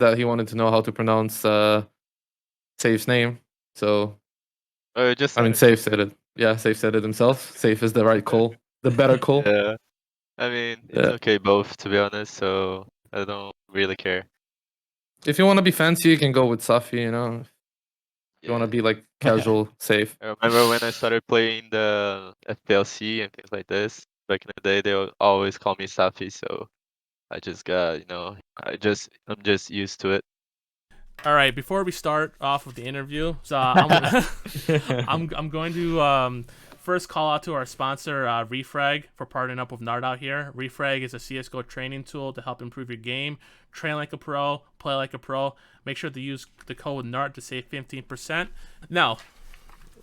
that he wanted to know how to pronounce Safe's name. So Just I mean, Safe said it. Yeah, Safe said it himself. Safe is the right call, the better call. Yeah. I mean, it's Yeah. okay both, to be honest, so I don't really care. If you want to be fancy, you can go with saffee, you know. If you want to be like casual, Safe. I remember when I started playing the FPLC and things like this, back in the day, they would always call me saffee, so I just got, I'm just used to it. All right, before we start off with the interview, so I'm going to first call out to our sponsor, Refrag, for partnering up with NartOutHere. Refrag is a CSGO training tool to help improve your game. Train like a pro, play like a pro. Make sure to use the code NART to save 15%. Now,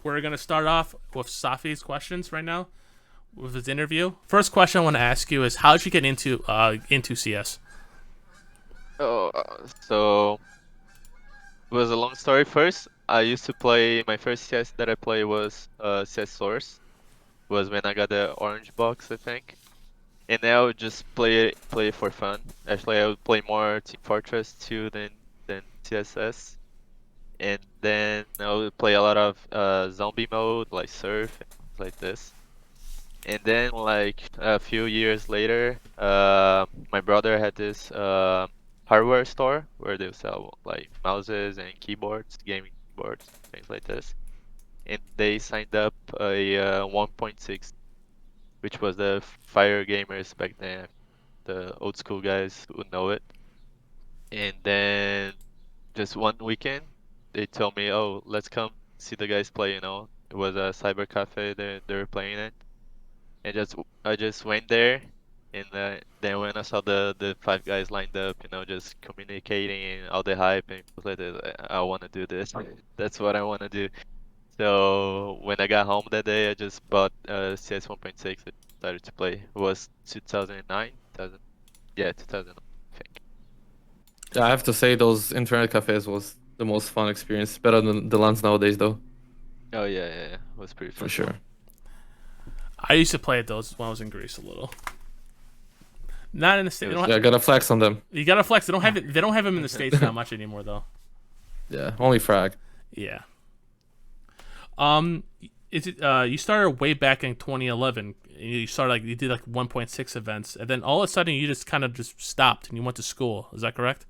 we're going to start off with Safi's questions right now with his interview. First question I want to ask you is, how did you get into CS? So it was a long story first. I used to play, my first CS that I played was CS Source. Was when I got the orange box, I think. And then I would just play it for fun. Actually, I would play more Team Fortress 2 than TSS. And then I would play a lot of zombie mode, like surf and things like this. And then like a few years later, my brother had this hardware store where they sell like mouses and keyboards, gaming keyboards, things like this. And they signed up a 1.6, which was the Fire Gamers back then, the old school guys would know it. And then just one weekend, they told me, "Oh, let's come see the guys play." You know, it was a cyber cafe. They were playing it, and I just went there. And then when I saw the five guys lined up, you know, just communicating and all the hype, and was like, I want to do this. That's what I want to do. So when I got home that day, I just bought CS 1.6 and started to play. It was 2009, 2000, yeah, 2009, I think. Yeah, I have to say those internet cafes was the most fun experience. Better than the ones nowadays, though. Oh yeah, it was pretty fun. For sure. I used to play at those when I was in Greece a little. Not in the States. Yeah, gotta flex on them. You gotta flex. They don't have it. They don't have them in the States that much anymore, though. Yeah, only frag. Yeah. Is it? You started way back in 2011. You started you did 1.6 events, and then all of a sudden you just kind of just stopped and you went to school. Is that correct?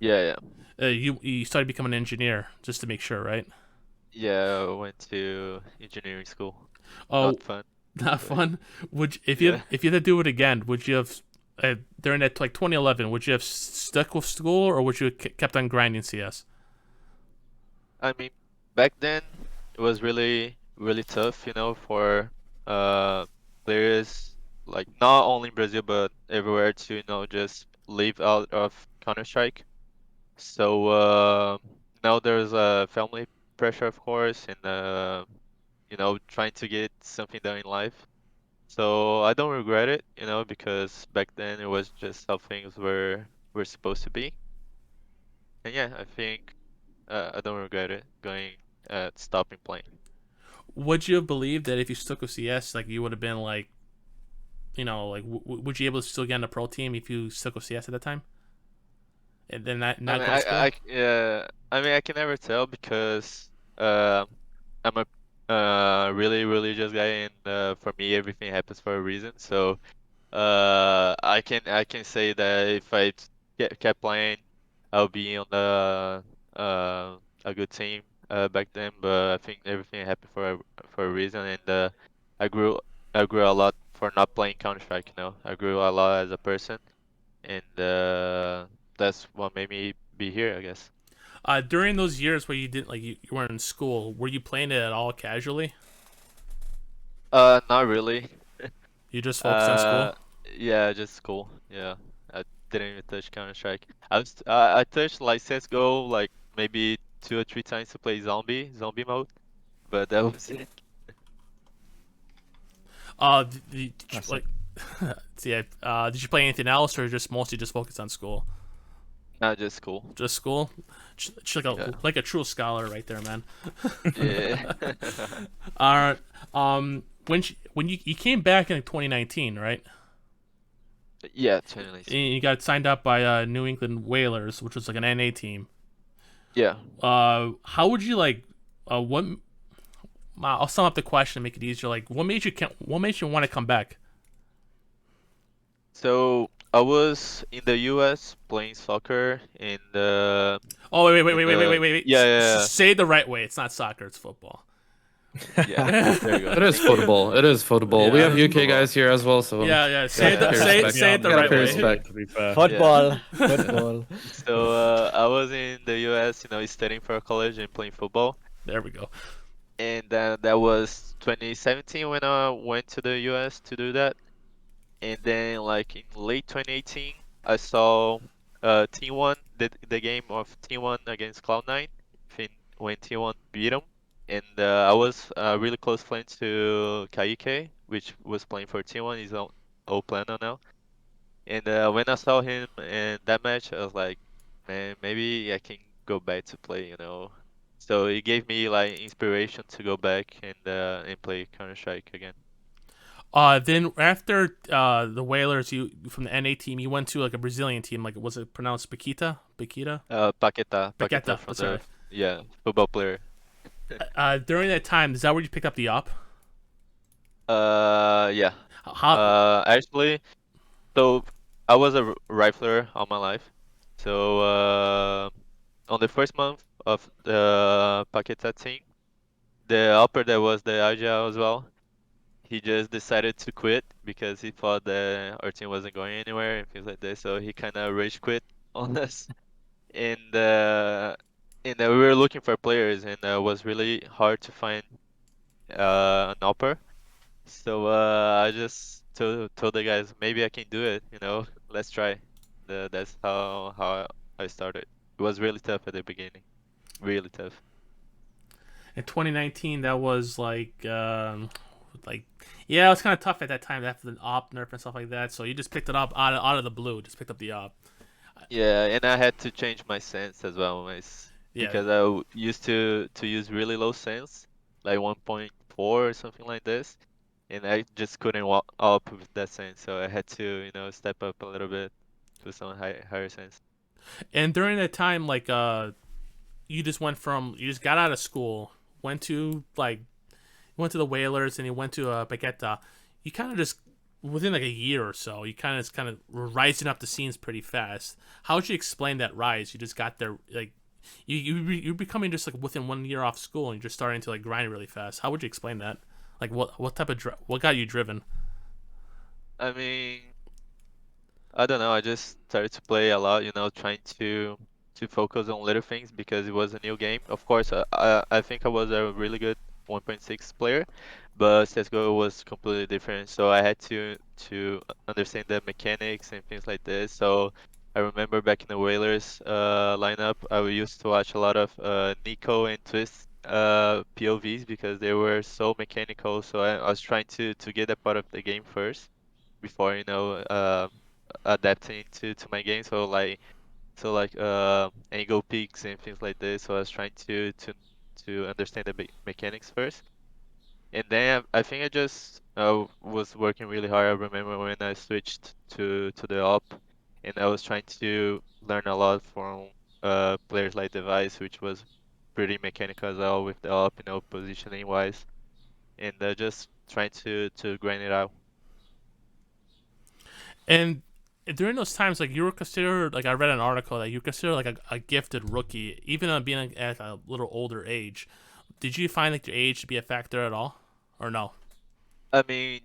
Yeah. You started becoming an engineer just to make sure, right? Yeah, I went to engineering school. Oh, not fun. Not fun. If you had to do it again, would you have during that 2011? Would you have stuck with school, or would you have kept on grinding CS? I mean, back then it was really tough, you know, for players like not only in Brazil but everywhere to just live out of Counterstrike. So now there's a family pressure, of course, and trying to get something done in life. So I don't regret it, because back then it was just how things were supposed to be. And yeah, I think I don't regret it going stopping playing. Would you have believed that if you stuck with CS, you would have been would you able to still get on a pro team if you stuck with CS at that time? And then not go to school? Yeah, I mean, I can never tell because I'm a really religious guy, and for me, everything happens for a reason. So I can say that if I kept playing, I'll be on a good team back then. But I think everything happened for a reason, and I grew I grew a lot for not playing Counter Strike. I grew a lot as a person, and that's what made me be here, I guess. During those years where you didn't you weren't in school, were you playing it at all casually? Not really. You just focused on school? Yeah, just school. Yeah, I didn't even touch Counter Strike. I touched like CS:GO like maybe 2 or 3 times to play zombie mode, but that was it. Did did you play anything else, or just mostly just focus on school? Not just school. Just school. Just like a true scholar right there, man. Yeah. When you came back in 2019, right? Yeah, And 2019. you got signed up by New England Whalers, which was like an NA team. Yeah. How would you like? What? I'll sum up the question, make it easier. Like, what made you want to come back? So I was in the US playing soccer in the Oh wait. yeah, yeah, Say it the right way. It's not soccer. It's football. yeah. There you It go. is football. It is football. Yeah, we it have is UK football. guys here as well, so Yeah. Say Yeah, pay respect. say it the Gotta right pay way. respect. To be fair. Football. Football. So I was in the US, studying for college and playing football. There we go. And then that was 2017 when I went to the US to do that. And then like in late 2018, I saw T1, the game of T1 against Cloud9, when T1 beat them. And I was really close friend to Kaike, which was playing for T1. He's on Plano now. And when I saw him in that match, I was like, man, maybe I can go back to play. So it gave me like inspiration to go back and play Counterstrike again. Then after the Whalers, you from the NA team, you went to like a Brazilian team. Like, was it pronounced Paquita? Paqueta Paqueta, from that's right. yeah, football player. During that time, is that where you picked up the op? Yeah. How? Actually, so I was a rifler all my life. So on the first month of the Paqueta team, the upper that was the Agile as well, he just decided to quit because he thought that our team wasn't going anywhere and things like that. So he kind of rage quit on us, and we were looking for players, and it was really hard to find an upper. So I just told the guys maybe I can do it. Let's try. That's how I started. It was really tough at the beginning, really tough. In 2019, that was yeah, it was kind of tough at that time after the op nerf and stuff like that. So you just picked it up out of the blue, just picked up the op. Yeah, and I had to change my sense as well, Yeah. because I used to use really low sense, like 1.4 or something like this, and I just couldn't walk up with that sense. So I had to, step up a little bit to some higher sense. And during that time, like you just got out of school, went to the Whalers, and you went to Paqueta. You kind of just within like a year or so, you kind of were rising up the scenes pretty fast. How would you explain that rise? You just got there like you're becoming just like within 1 year off school, and you're just starting to like grind really fast. How would you explain that? Like what type of what got you driven? I mean, I don't know. I just started to play a lot, trying to focus on little things because it was a new game. Of course, I think I was a really good 1.6 player, but CSGO was completely different. So I had to understand the mechanics and things like this. So I remember back in the Whalers lineup, I used to watch a lot of Nico and Twist POVs because they were so mechanical. So I was trying to get that part of the game first before adapting to my game. So like angle peaks and things like this. So I was trying to understand the mechanics first, and then I think I just was working really hard. I remember when I switched to the op, and I was trying to learn a lot from players like Device, which was pretty mechanical as well with the op, positioning wise, and just trying to grind it out. And during those times, like you were considered, like I read an article that you consider like a gifted rookie, even on being at a little older age. Did you find like your age to be a factor at all, or no? I mean,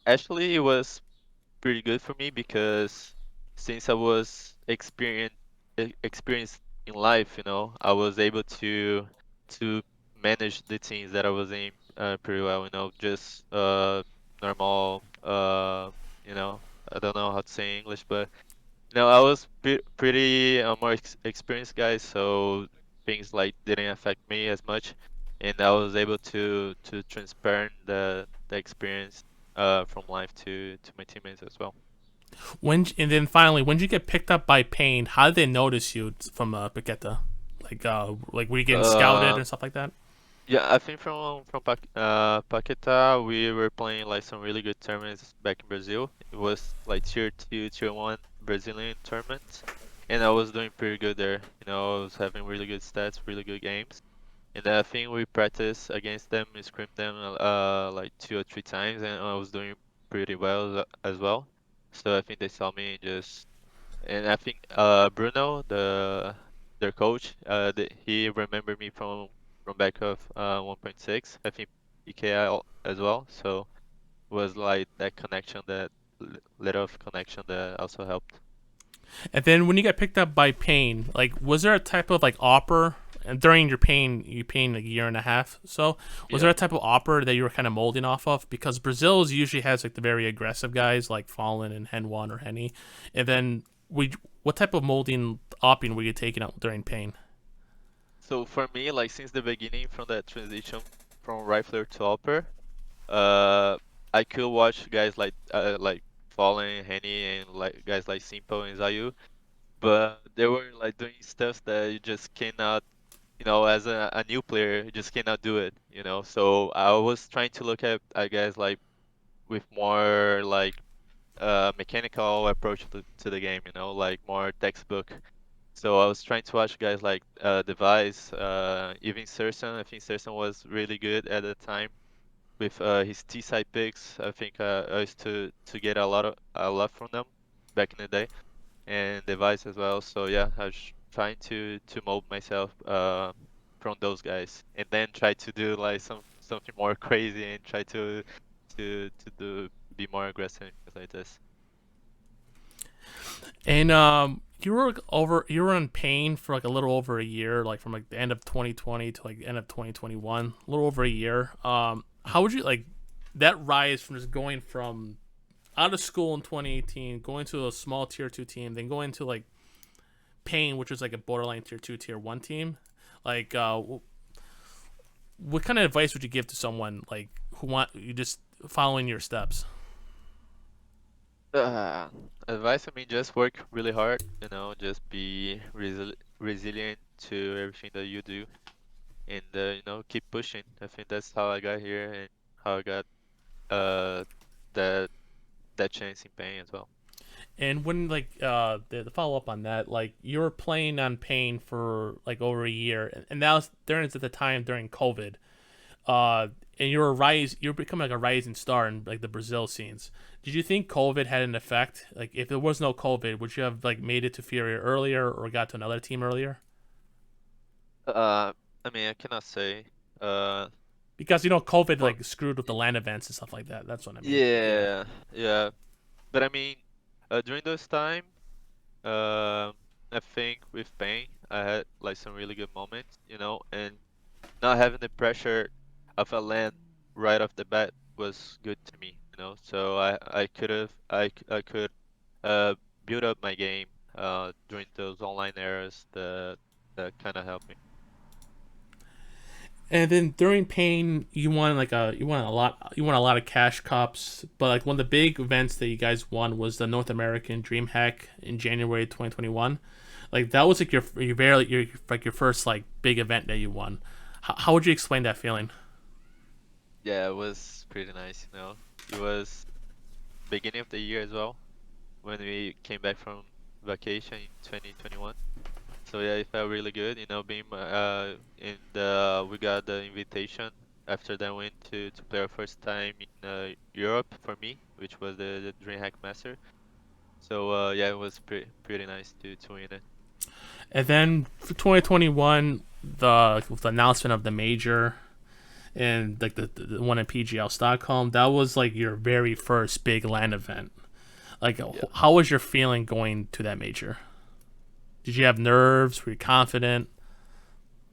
actually, it was pretty good for me because since I was experienced in life, I was able to manage the teams that I was in pretty well. Just normal. I don't know how to say in English, but I was pretty more experienced guy, so things like didn't affect me as much, and I was able to transfer the experience from life to my teammates as well. And then finally, when did you get picked up by Pain? How did they notice you from Paqueta? Like were you getting scouted and stuff like that? Yeah, I think from Paquetá, we were playing like some really good tournaments back in Brazil. It was like tier 2, tier 1 Brazilian tournaments, and I was doing pretty good there. You know, I was having really good stats, really good games. And I think we practiced against them, we scrimped them like 2 or 3 times, and I was doing pretty well as well. So I think they saw me and just, and I think Bruno, their coach, he remembered me from back of 1.6. I think EKI as well. So it was like that connection, that little of connection that also helped. And then when you got picked up by Pain, like was there a type of like AWPer? And during your Pain, you Pain like a year and a half. So was there a type of AWPer that you were kind of molding off of? Because Brazil's usually has like the very aggressive guys like Fallen and Hen One or Henny. And then what type of molding opping were you taking out during Pain? So for me, like since the beginning, from that transition from rifler to AWPer, uh, I could watch guys like Fallen, Henny, and like guys like Simple and Zayu, but they were like doing stuff that you just cannot, you know, as a new player, you just cannot do it, you know. So I was trying to look at guys like with more like mechanical approach to the game, you know, like more textbook. So I was trying to watch guys like Device, even Serson. I think Serson was really good at the time with his T-side picks. I think I used to get a lot from them back in the day, and Device as well. So yeah, I was trying to mold myself from those guys, and then try to do like something more crazy and try to do be more aggressive and things like this. And you were in Pain for like a little over a year, like from like the end of 2020 to like the end of 2021, a little over a year. How would you like that rise from just going from out of school in 2018, going to a small tier 2 team, then going to like Pain, which was like a borderline tier 2, tier 1 team? Like, what kind of advice would you give to someone like who want you just following your steps? Uh, Advice, I mean, just work really hard, you know, just be resilient to everything that you do, and you know, keep pushing. I think that's how I got here and how I got uh that chance in Pain as well. And when like the follow up on that, like you were playing on Pain for like over a year, and that was during at the time during COVID. And you're becoming like a rising star in like the Brazil scenes. Did you think COVID had an effect? Like if there was no COVID, would you have like made it to FURIA earlier or got to another team earlier? I mean, I cannot say. Uh, Because COVID for like screwed with the LAN events and stuff like that. That's what I mean. Yeah. yeah, yeah, but I mean, during those time, I think with Pain, I had like some really good moments, you know, and not having the pressure of a land right off the bat was good to me, you know. So I could uh build up my game during those online eras that kind of helped me. And then during Pain, you won a lot of cash cups, but like one of the big events that you guys won was the North American DreamHack in January 2021. Like that was like your first like big event that you won. How would you explain that feeling? Yeah, it was pretty nice, you know. It was beginning of the year as well when we came back from vacation in 2021. So yeah, it felt really good, you know, being in the we got the invitation after that win to play our first time in Europe for me, which was the DreamHack Master. So yeah, it was pretty nice to win it. And then for 2021, with the announcement of the major and like the one in PGL Stockholm, that was like your very first big LAN event. Like, Yeah. how was your feeling going to that major? Did you have nerves? Were you confident?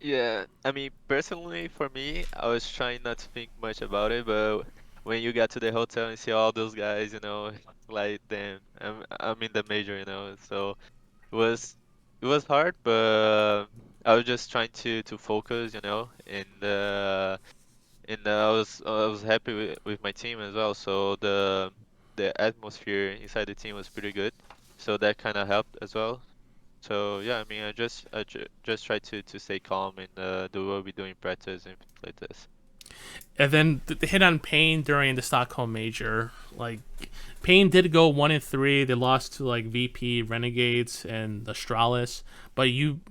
Yeah, I mean, personally for me, I was trying not to think much about it, but when you got to the hotel and see all those guys, you know, like damn, I'm in the major, you know, so it was it was hard, but I was just trying to focus, you know, and I was happy with my team as well. So the atmosphere inside the team was pretty good, so that kind of helped as well. So yeah, I mean, just try to stay calm and do what we do in practice and things like this. And then the hit on Pain during the Stockholm Major, like Pain did go 1-3. They lost to like VP, Renegades, and Astralis, but you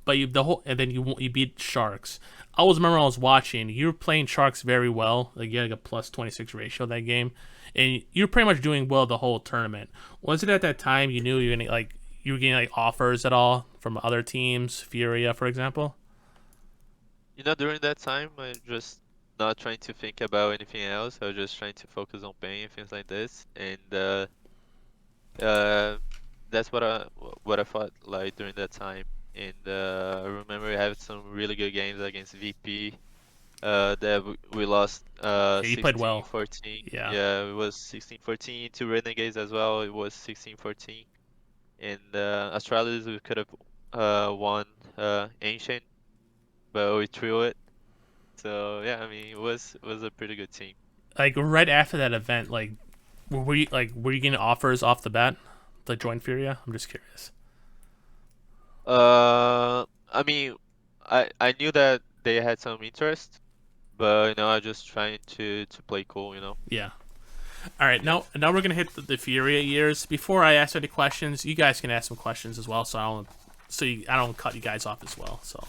and then you beat Sharks. I always remember I was watching. You were playing Sharks very well. Like you had like a plus 26 ratio that game, and you were pretty much doing well the whole tournament. Was it at that time you knew you were getting like offers at all from other teams, FURIA, for example? You know, during that time, I just not trying to think about anything else. I was just trying to focus on playing and things like this, and that's what I thought like during that time. And I remember we had some really good games against VP. That we lost Yeah, you played well. 16-14. Yeah. Yeah, it was 16-14 to Renegades as well. It was 16-14. And Astralis we could have won Ancient, but we threw it. So yeah, I mean it was a pretty good team. Like right after that event, like were you getting offers off the bat to join FURIA? I'm just curious. I mean, I knew that they had some interest, but you know, I just trying to play cool, you know. Yeah. All right, now we're gonna hit the FURIA years. Before I ask any questions, you guys can ask some questions as well, so I don't cut you guys off as well. So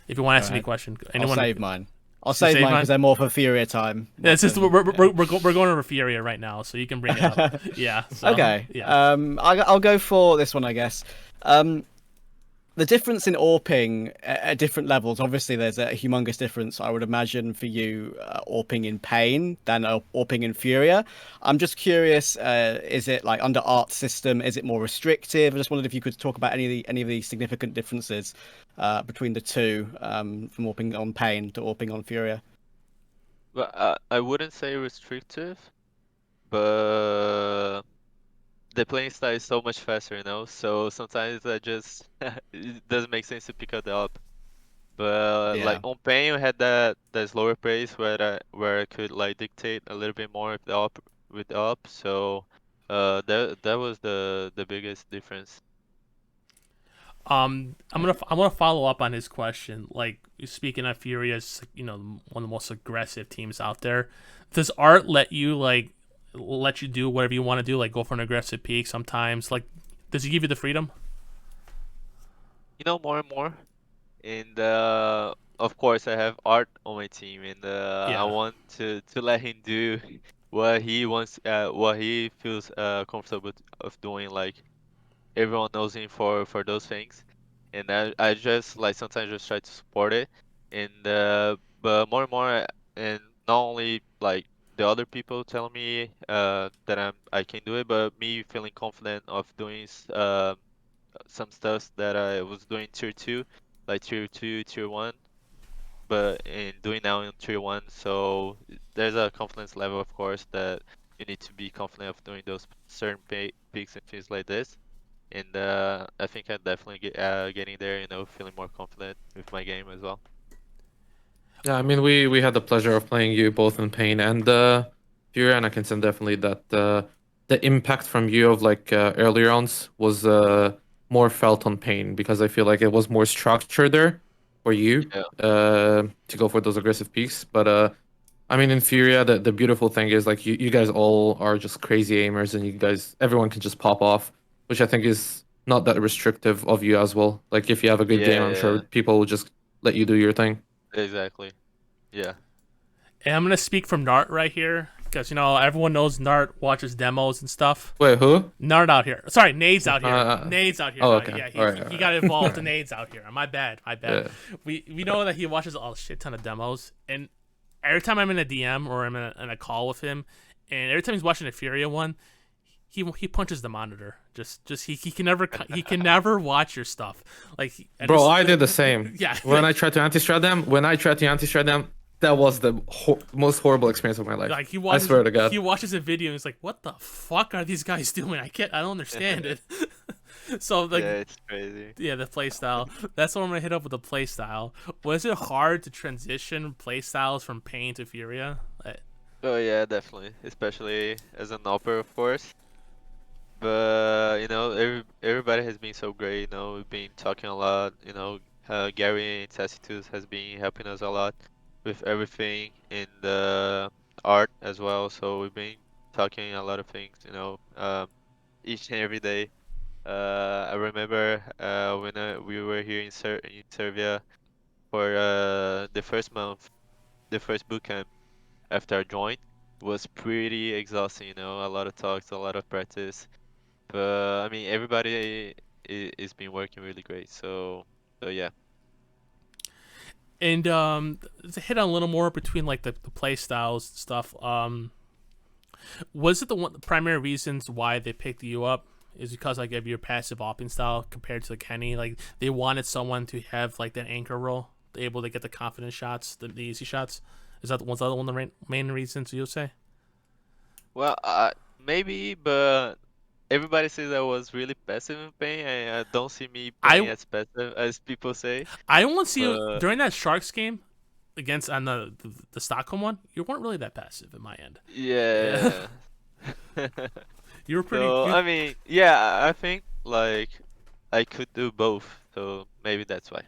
if you want to ask any question, anyone? I'll save mine. I'll You save save mine mine? because they're more for FURIA time. Yeah, it's just we're going over FURIA right now, so you can bring it up. Yeah. So, Okay. Yeah. I'll go for this one, I guess. The difference in AWPing at different levels, obviously there's a humongous difference, I would imagine, for you AWPing in Pain than AWPing in FURIA. I'm just curious, is it like under art system, is it more restrictive? I just wondered if you could talk about any of the significant differences between the two, from AWPing on Pain to AWPing on FURIA. But I wouldn't say restrictive, but the playing style is so much faster, you know. So sometimes I just it doesn't make sense to pick up the up. But Yeah. like on Pain, we had that slower pace where I could like dictate a little bit more with the up. So that was the biggest difference. I'm gonna follow up on his question. Like speaking of FURIA's, one of the most aggressive teams out there. Does Art let you do whatever you want to do, like go for an aggressive peak sometimes? Like, does he give you the freedom? You know, more and more. And of course, I have Art on my team, and Yeah. I want to let him do what he wants, what he feels comfortable of doing. Like everyone knows him for those things, and I just like sometimes just try to support it. And but more and more, and not only like the other people telling me that I can do it, but me feeling confident of doing some stuff that I was doing tier 2, like tier 2, tier 1, but in doing now in tier 1. So there's a confidence level, of course, that you need to be confident of doing those certain peaks and things like this. And I think I'm definitely getting there, you know, feeling more confident with my game as well. Yeah, I mean, we had the pleasure of playing you both in Pain and FURIA, and I can say definitely that the impact from you of like earlier rounds was more felt on Pain, because I feel like it was more structured there for you Yeah. to go for those aggressive peaks. But I mean, in FURIA, the beautiful thing is like you guys all are just crazy aimers, and everyone can just pop off, which I think is not that restrictive of you as well. Like if you have a good game, I'm sure people will just let you do your thing. Exactly. Yeah. And I'm gonna speak from Nart right here, because everyone knows Nart watches demos and stuff. Wait, who? NartOutHere. Sorry, Nade's out here. Nade's out here. Oh, okay. Yeah, he got involved in Nade's out here. My bad. Yeah. We know that he watches a shit ton of demos, and every time I'm in a DM or I'm in a call with him, and every time he's watching a FURIA one, he punches the monitor. He can never watch your stuff. Like, bro, I did the same. Yeah. When I tried to anti-strat them, that was the most horrible experience of my life. Like I swear to God. He watches a video and he's like, "What the fuck are these guys doing? I don't understand it." So like, yeah, it's crazy. Yeah, the playstyle. That's what I'm gonna hit up with the playstyle. Was it hard to transition playstyles from Pain to FURIA? Oh yeah, definitely, especially as an AWPer, of course. But you know, everybody has been so great. You know, we've been talking a lot. You know, Gary and Tacitus has been helping us a lot with everything in the art as well. So we've been talking a lot of things. You know, each and every day. I remember when we were here in Serbia for the first month, the first boot camp after I joined was pretty exhausting. You know, a lot of talks, a lot of practice. But I mean, everybody is been working really great. So yeah. And to hit on a little more between like the play styles stuff, was it the primary reasons why they picked you up is because like of your passive opping style compared to the Kenny? Like they wanted someone to have like that anchor role, able to get the confident shots, the easy shots. Is that one of the main reasons you'll say? Well, maybe, but everybody says I was really passive in playing. I don't see me playing I as passive as people say. I only see you But during that Sharks game against on the Stockholm one. You weren't really that passive in my end. yeah. You were pretty. So I mean, yeah, I think like I could do both. So maybe that's why.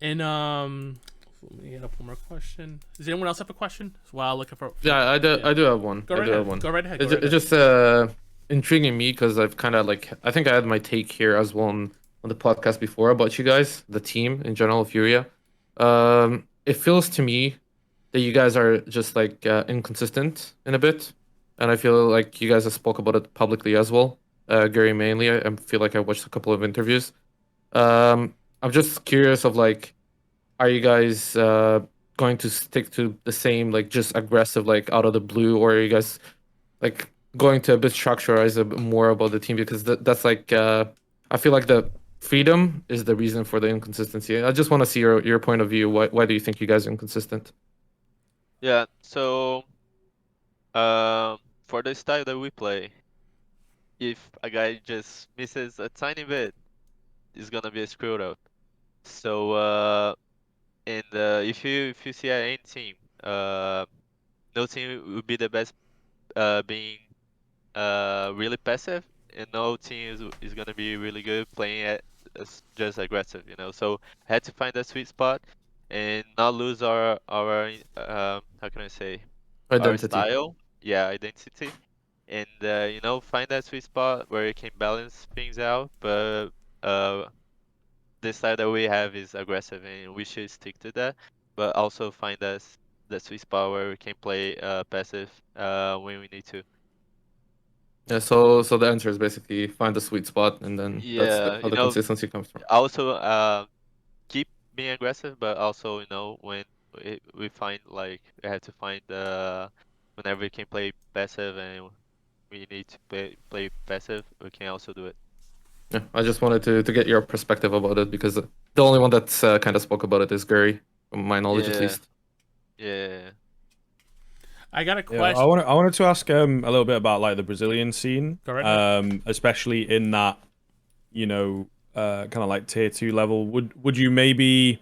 And let me get up one more question. Does anyone else have a question? While looking for. Yeah, I do have one. Go I right do have ahead. one. Go right ahead. It's, Go right it's ahead. just intriguing me because I've kind of like I think I had my take here as well on the podcast before about you guys, the team in general, Furia. It feels to me that you guys are just like inconsistent in a bit, and I feel like you guys have spoke about it publicly as well. Gary mainly, I feel like I watched a couple of interviews. I'm just curious of like, are you guys going to stick to the same like just aggressive like out of the blue, or are you guys like going to a bit structureize a bit more about the team because that's like I feel like the freedom is the reason for the inconsistency. I just want to see your point of view. Why do you think you guys are inconsistent? Yeah. So for the style that we play, if a guy just misses a tiny bit, it's gonna be a screwed up. So and if you see any team, uh, no team would be the best being really passive, and no team is gonna be really good playing as just aggressive, you know. So had to find that sweet spot and not lose our how can I say, our Identity. style, yeah, identity, and you know, find that sweet spot where you can balance things out, but uh the style that we have is aggressive and we should stick to that, but also find us the sweet spot where we can play passive when we need to. Yeah. So the answer is basically find the sweet spot, and then Yeah, how you the know, consistency comes from. also keep being aggressive, but also, you know, when we find like we have to find whenever we can play passive and we need to play passive, we can also do it. Yeah. I just wanted to get your perspective about it because the only one that's kind of spoke about it is Gary, from my knowledge at Yeah, least. yeah. I got a Yeah, I question. wanted to ask a little bit about like the Brazilian scene, Go right ahead. especially in that, you know, kind of like tier 2 level. Would you maybe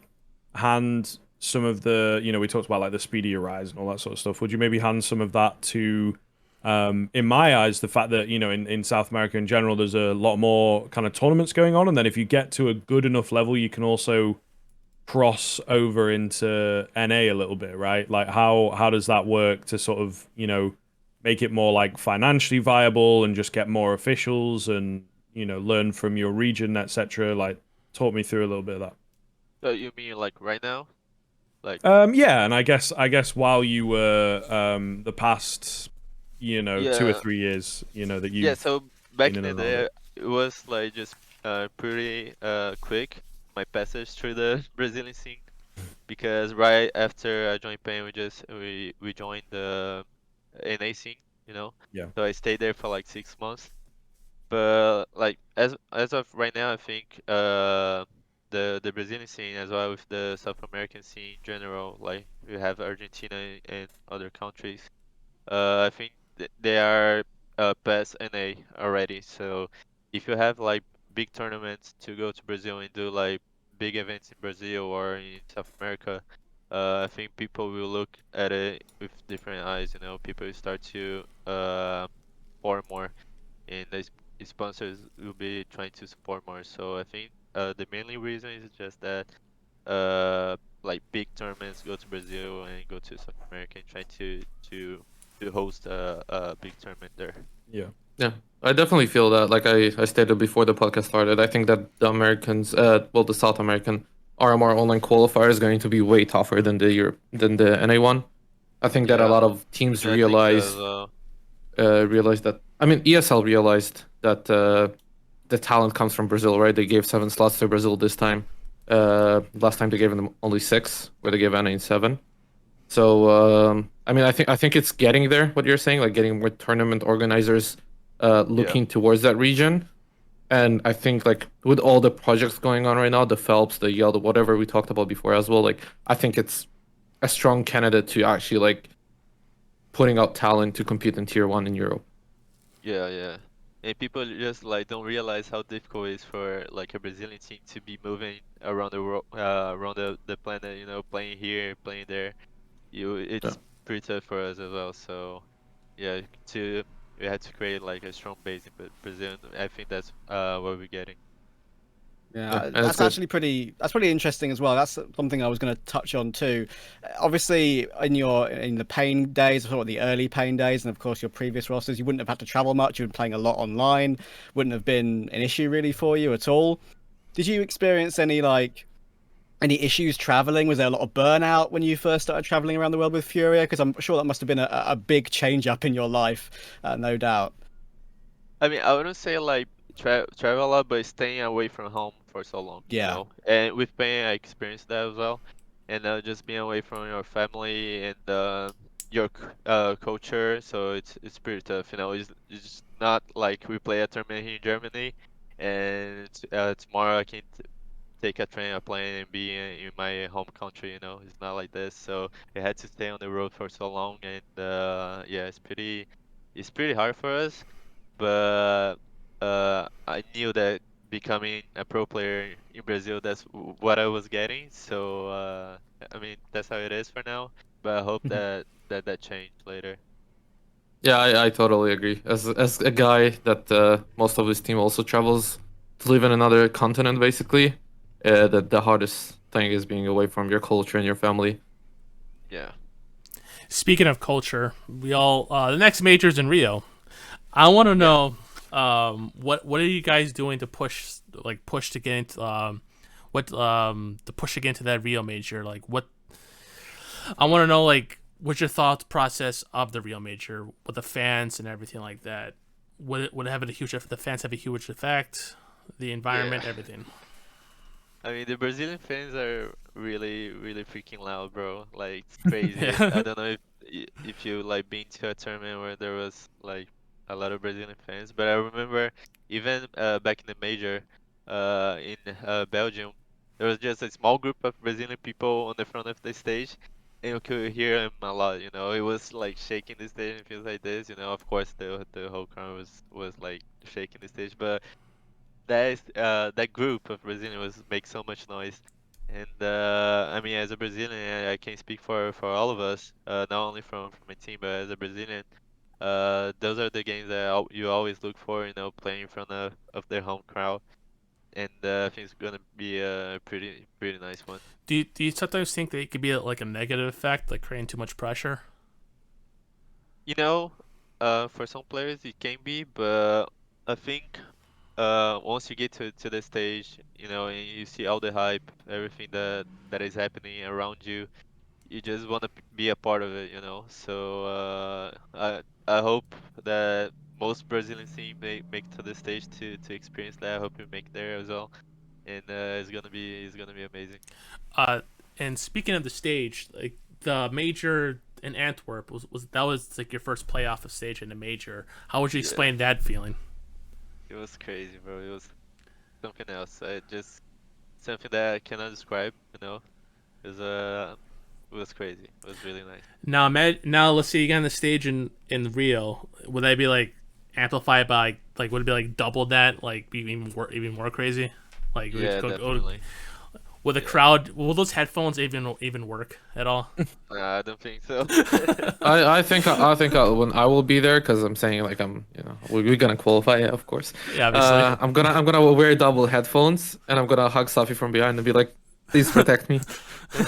hand some of the, you know, we talked about like the speedier rise and all that sort of stuff. Would you maybe hand some of that to, in my eyes, the fact that, you know, in South America in general, there's a lot more kind of tournaments going on, and then if you get to a good enough level, you can also cross over into NA a little bit, right? Like how does that work to sort of, you know, make it more like financially viable and just get more officials and, you know, learn from your region, etc. Like talk me through a little bit of that. So you mean like right now? Like Yeah, and I guess while you were the past, you know, 2 or 3 years, you know, that yeah, you've so back been in in the and out of day it. it was like just pretty quick, my passage through the Brazilian scene, because right after I joined Pain, we joined the NA scene, you know. Yeah. So I stayed there for like 6 months. But like as of right now, I think the Brazilian scene as well with the South American scene in general, like we have Argentina and other countries. I think they are past NA already. So if you have like big tournaments to go to Brazil and do like big events in Brazil or in South America, I think people will look at it with different eyes. You know, people will start to pour more. and sponsors will be trying to support more. So I think the mainly reason is just that like big tournaments go to Brazil and go to South America and try to host a big tournament there. Yeah. Yeah, I definitely feel that. Like I stated before the podcast started, I think that the Americans, well, the South American RMR online qualifier is going to be way tougher than the NA one. I think that a Yeah, lot of teams I think so as realize well. realized that. I mean, ESL realized that the talent comes from Brazil, right? They gave 7 slots to Brazil this time. Last time they gave them only 6, where they gave NA 7. So I mean, I think it's getting there. What you're saying, like getting more tournament organizers looking towards that region. And I think like with all the projects going on right now, the Phelps, the Yale, the whatever we talked about before as well, like I think it's a strong candidate to actually like putting out talent to compete in tier 1 in Europe. Yeah, yeah. And people just like don't realize how difficult it is for like a Brazilian team to be moving around the world, around the planet. You know, playing here, playing there. Yeah. It's pretty tough for us as well. So yeah, we had to create like a strong base in Brazil. And I think that's what we're getting. Yeah, and that's it's good. actually that's pretty interesting as well. That's something I was going to touch on too. Obviously, in the pain days, or the early pain days, and of course your previous rosters, you wouldn't have had to travel much. You've been playing a lot online. Wouldn't have been an issue really for you at all. Did you experience any issues traveling? Was there a lot of burnout when you first started traveling around the world with Furia? Because I'm sure that must have been a big change up in your life, no doubt. I mean, I wouldn't say like travel a lot, but staying away from home for so long, you Yeah. know. And with pain, I experienced that as well. And just being away from your family and your culture, so it's pretty tough, you know. It's not like we play a tournament here in Germany, and tomorrow I can take a train, a plane, and be in my home country, you know. It's not like this, so I had to stay on the road for so long, and yeah, it's pretty hard for us, but I knew that becoming a pro player in Brazil, that's what I was getting. So I mean, that's how it is for now. But I hope that changed later. Yeah, I totally agree. As a guy that most of his team also travels to live in another continent, basically, the hardest thing is being away from your culture and your family. Yeah. Speaking of culture, we all the next major's in Rio. I want to know what are you guys doing to push to get into to push to get into that Rio major? Like what I want to know, like what's your thought process of the Rio major with the fans and everything like that? Would it have a huge effect? The fans have a huge effect, the environment, everything. I mean, the Brazilian fans are really, really freaking loud, bro. Like it's crazy. Yeah. I don't know if you like been to a tournament where there was like a lot of Brazilian fans, but I remember even back in the major in Belgium, there was just a small group of Brazilian people on the front of the stage, and you could hear them a lot. You know, it was like shaking the stage and feels like this. You know, of course the whole crowd was like shaking the stage, but that group of Brazilians was make so much noise. And I mean, as a Brazilian, I can speak for all of us, not only from my team, but as a Brazilian, those are the games that you always look for, you know, playing in front of their home crowd. And I think it's gonna be a pretty nice one. Do you sometimes think that it could be like a negative effect, like creating too much pressure? You know, for some players it can be, but I think once you get to the stage, you know, and you see all the hype, everything that is happening around you, you just want to be a part of it, you know. So I hope that most Brazilian team make to the stage to experience that. I hope we make there as well, and it's gonna be amazing. Uh, and speaking of the stage, like the major in Antwerp was like your first playoff stage in a major. How would you Yeah, explain that feeling? it was crazy, bro. It was something else. I just something that I cannot describe, you know. It was crazy. It was really nice. Now let's say you get on the stage in Rio. Would that be like amplified by would it be like double that, like be even more crazy? Like Yeah, definitely. With a crowd, will those headphones even work at all? I don't think so. I think when I will be there, because I'm saying like we're gonna qualify, yeah, of course. Yeah, obviously. I'm gonna wear double headphones and I'm gonna hug Safi from behind and be like, please protect me. Yeah,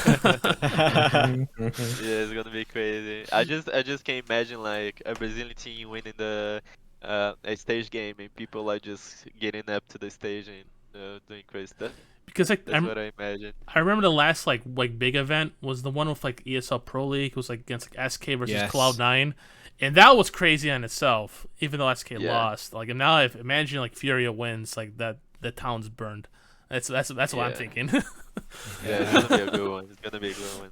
it's gonna be crazy. I just can't imagine like a Brazilian team winning the a stage game and people like just getting up to the stage and doing crazy stuff. Because like That's what I imagine. I remember the last like big event was the one with like ESL Pro League. It was like against like SK versus Yes. Cloud9, and that was crazy on itself. Even though SK Yeah. lost, like and now if imagine like FURIA wins, like that the town's burned. That's what I'm Yeah. thinking. Yeah, it's gonna be a good one. It's gonna be a good one.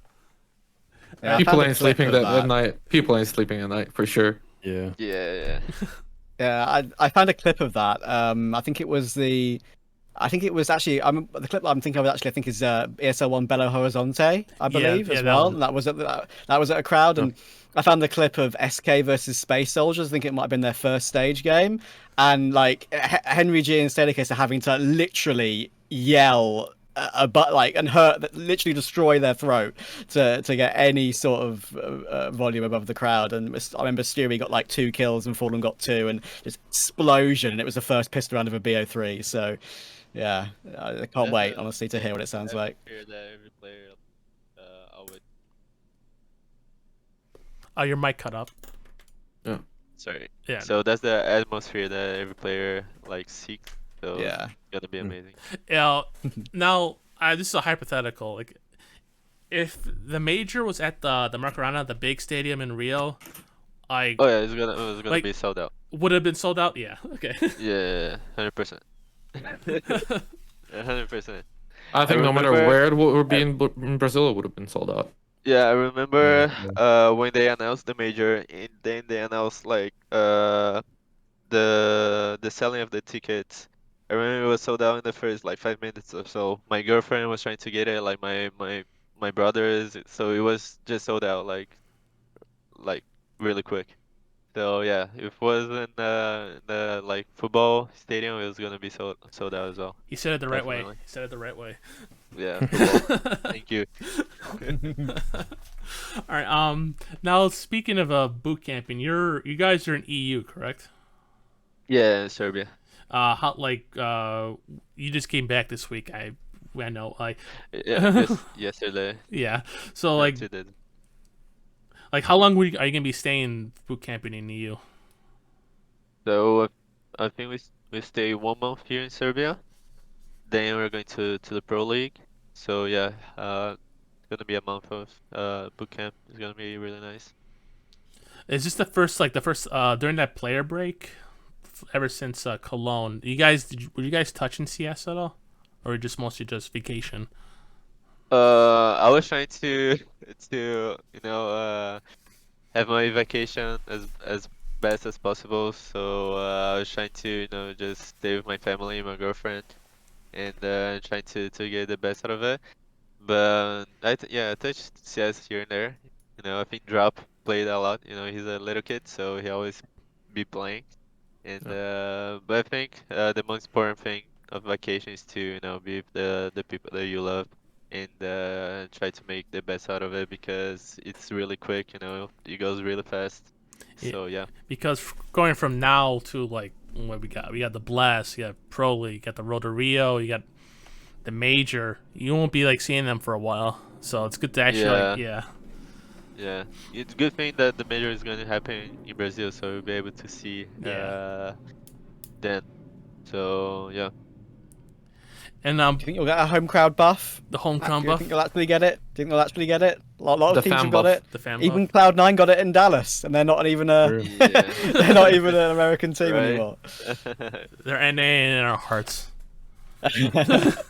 Yeah, I People found a ain't clip sleeping of at night. People ain't sleeping at night for sure. Yeah. Yeah. Yeah, I found a clip of that. I think it was actually the clip I'm thinking of actually I think is ESL One Belo Horizonte, I believe, as that well. one. And that was at a crowd, and I found the clip of SK versus Space Soldiers. I think it might have been their first stage game, and like Henry G and Steadicase are having to literally yell. And hurt, literally destroy their throat to get any sort of volume above the crowd. And I remember Stewie got like 2 kills and Fallen got 2, and just explosion. And it was the first pistol round of a BO3. So, yeah, I can't wait honestly to hear what it sounds like. Hear that every player, I would. Oh, your mic cut up. Sorry. Yeah. So that's the atmosphere that every player like seeks. So Yeah. it's gonna be amazing. Yeah. Now, this is a hypothetical. Like, if the major was at the Marcarana, the big stadium in Rio, I Oh yeah, it was gonna Like- be sold out. would have been sold out. Yeah. Okay. Yeah, 100%. 100%. I think no matter remember- where it would be in Brazil, it would have been sold out. Yeah, I remember when they announced the major, and then they announced like the selling of the tickets. I remember it was sold out in the first like 5 minutes or so. My girlfriend was trying to get it, like my brothers, so it was just sold out like really quick. So yeah, if it wasn't the like football stadium, it was gonna be sold out as well. You said it the right way. Definitely. You said it the right way. Yeah, football. Thank you. All right. Now speaking of boot camping, you guys are in EU, correct? Yeah, in Serbia. How you just came back this week. I know. Yeah, yesterday. Yeah. So like Today. how long are you gonna be staying boot camping in EU? So I think we stay 1 month here in Serbia. Then we're going to the Pro League. So yeah, it's gonna be a month of boot camp. It's gonna be really nice. Is this the first during that player break? Ever since Cologne, were you guys touching CS at all, or just mostly just vacation? I was trying to have my vacation as best as possible. So I was trying to just stay with my family and my girlfriend, and trying to get the best out of it. But I touched CS here and there. I think Drop played a lot. He's a little kid, so he always be playing. And but I think the most important thing of vacation is to be with the people that you love, and try to make the best out of it, because it's really quick. It goes really fast. So yeah. Because going from now to like what we got the Blast, you got Pro League, you got the Road to Rio, you got the Major. You won't be like seeing them for a while, so it's good to actually Yeah, it's a good thing that the major is going to happen in Brazil, so we'll be able to see then. So yeah. And Do you think you'll get a home crowd buff? the home Do crowd you buff, think you'll actually get it? Do you think you'll actually get it? A lot The of teams fan have got buff. it. the fan Even buff. Cloud9 got it in Dallas, and they're not even True. they're not even an American team Right. anymore. They're NA in our hearts.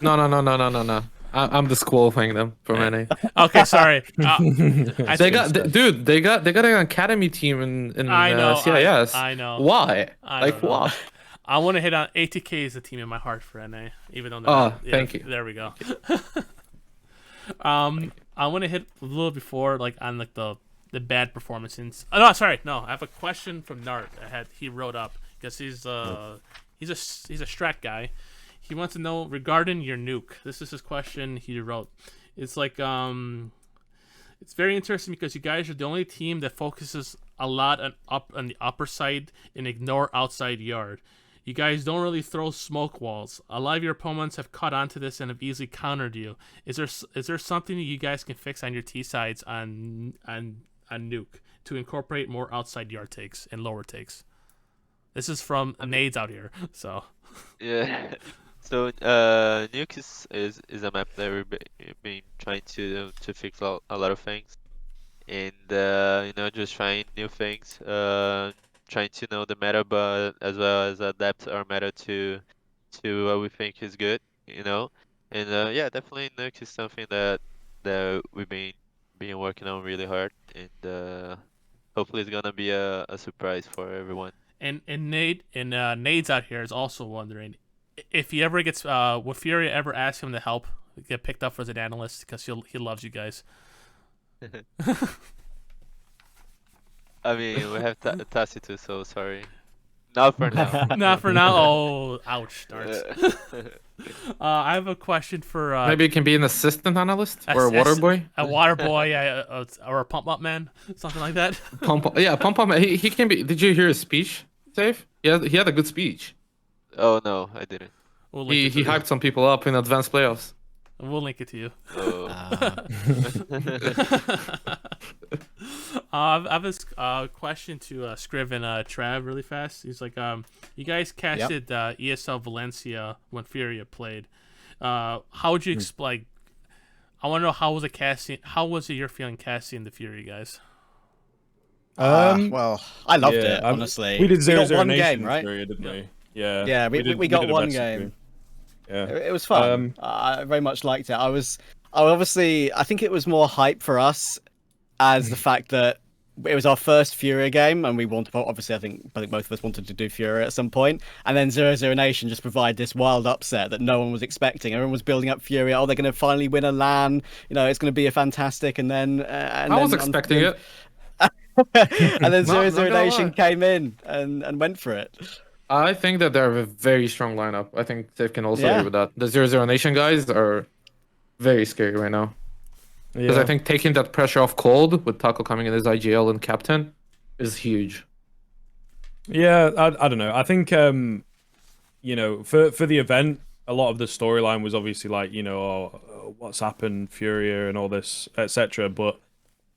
No. I'm disqualifying them from NA. Okay, sorry. They got an academy team in I know, CIS. I know. Why? I don't know. Why? I want to hit on ATK is the team in my heart for NA, even though. They're Oh, not- thank you. There we go. I want to hit a little before like on like the bad performances. Oh, no, sorry, no. I have a question from Nart. He wrote up because he's a strat guy. he wants to know regarding your nuke. This is his question he wrote. It's like it's very interesting because you guys are the only team that focuses a lot on the upper side and ignore outside yard. You guys don't really throw smoke walls. A lot of your opponents have caught on to this and have easily countered you. Is there something that you guys can fix on your T sides on nuke to incorporate more outside yard takes and lower takes? This is from Nades out here. So Yeah. So Nuke is a map that we've been trying to fix a lot of things, and you know, just trying new things, trying to know the meta, but as well as adapt our meta to what we think is good, you know. And yeah, definitely Nuke is something that we've been working on really hard, and hopefully it's gonna be a surprise for everyone. and Nades out here is also wondering if he ever gets would FURIA ever ask him to help get picked up as an analyst because he loves you guys. I mean, we have Tacitus, so sorry. Not for now. Not for now. Oh, ouch, darts. Yeah. I have a question for Maybe it can be an assistant analyst or a water boy. a water boy, or a pump up man, something like that. Pump up. He can be. Did you hear his speech, Dave? He had a good speech. Oh no, I didn't. We'll He link it to you. hyped some people up in advanced playoffs. We'll link it to you. Oh. I have this question to Skriv and Trav really fast. He's like, you guys casted ESL Valencia when FURIA played. How would you explain? I want to know how was it casting? How was it your feeling casting the FURIA guys? Well, I loved yeah, it, honestly. We did got 0-0 one Nation game, right? Furia, didn't we? Yeah. Yeah, we got did a one best of game. three. Yeah. It was fun. I very much liked it. I think it was more hype for us as the fact that it was our first FURIA game, and we wanted, obviously, I think both of us wanted to do FURIA at some point, and then 0-0 Nation just provided this wild upset that no one was expecting. Everyone was building up FURIA. Oh, they're going to finally win a LAN. You know, it's going to be a fantastic. And then I was expecting it. and then Not 0-0 gonna Nation lie. came in and went for it. I think that they're a very strong lineup. I think Dave can also Yeah. agree with that. The 0-0 Nation guys are very scary right now. Because Yeah. I think taking that pressure off Cold with Taco coming in as IGL and captain is huge. Yeah, I don't know. I think you know, for the event, a lot of the storyline was obviously like, you know, what's happened, FURIA and all this, etc. But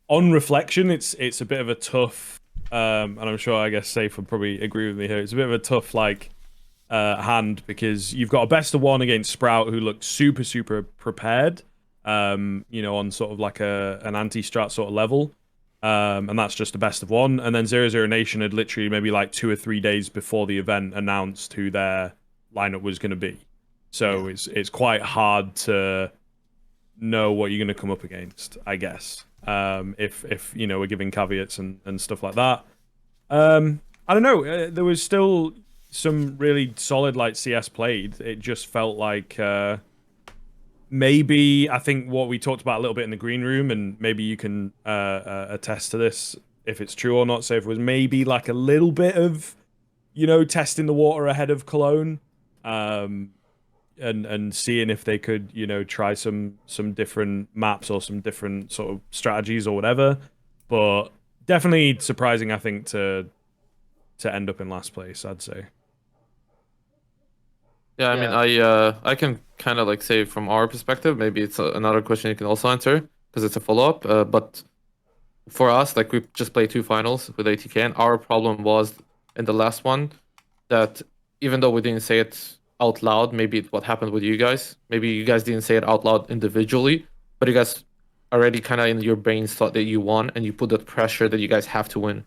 on reflection, it's a bit of a tough, and I'm sure I guess Safe would probably agree with me here. It's a bit of a tough hand because you've got a best of one against Sprout who looked super prepared, you know, on sort of like an anti-strat sort of level. And that's just a best of one. And then 0-0 Nation had literally maybe like 2 or 3 days before the event announced who their lineup was going to be. So it's quite hard to know what you're going to come up against, I guess. If you know, we're giving caveats and stuff like that. I don't know. There was still some really solid like CS played. It just felt like maybe, I think what we talked about a little bit in the green room, and maybe you can attest to this if it's true or not. So if it was maybe like a little bit of, you know, testing the water ahead of Cologne, and seeing if they could, you know, try some different maps or some different sort of strategies or whatever. But definitely surprising, I think, to end up in last place, I'd say. Yeah, I mean, I can kind of like say from our perspective, maybe it's another question you can also answer because it's a follow-up. But for us, like we just played 2 finals with ATK, and our problem was in the last one that even though we didn't say it out loud, maybe it's what happened with you guys. Maybe you guys didn't say it out loud individually, but you guys already kind of in your brains thought that you won, and you put that pressure that you guys have to win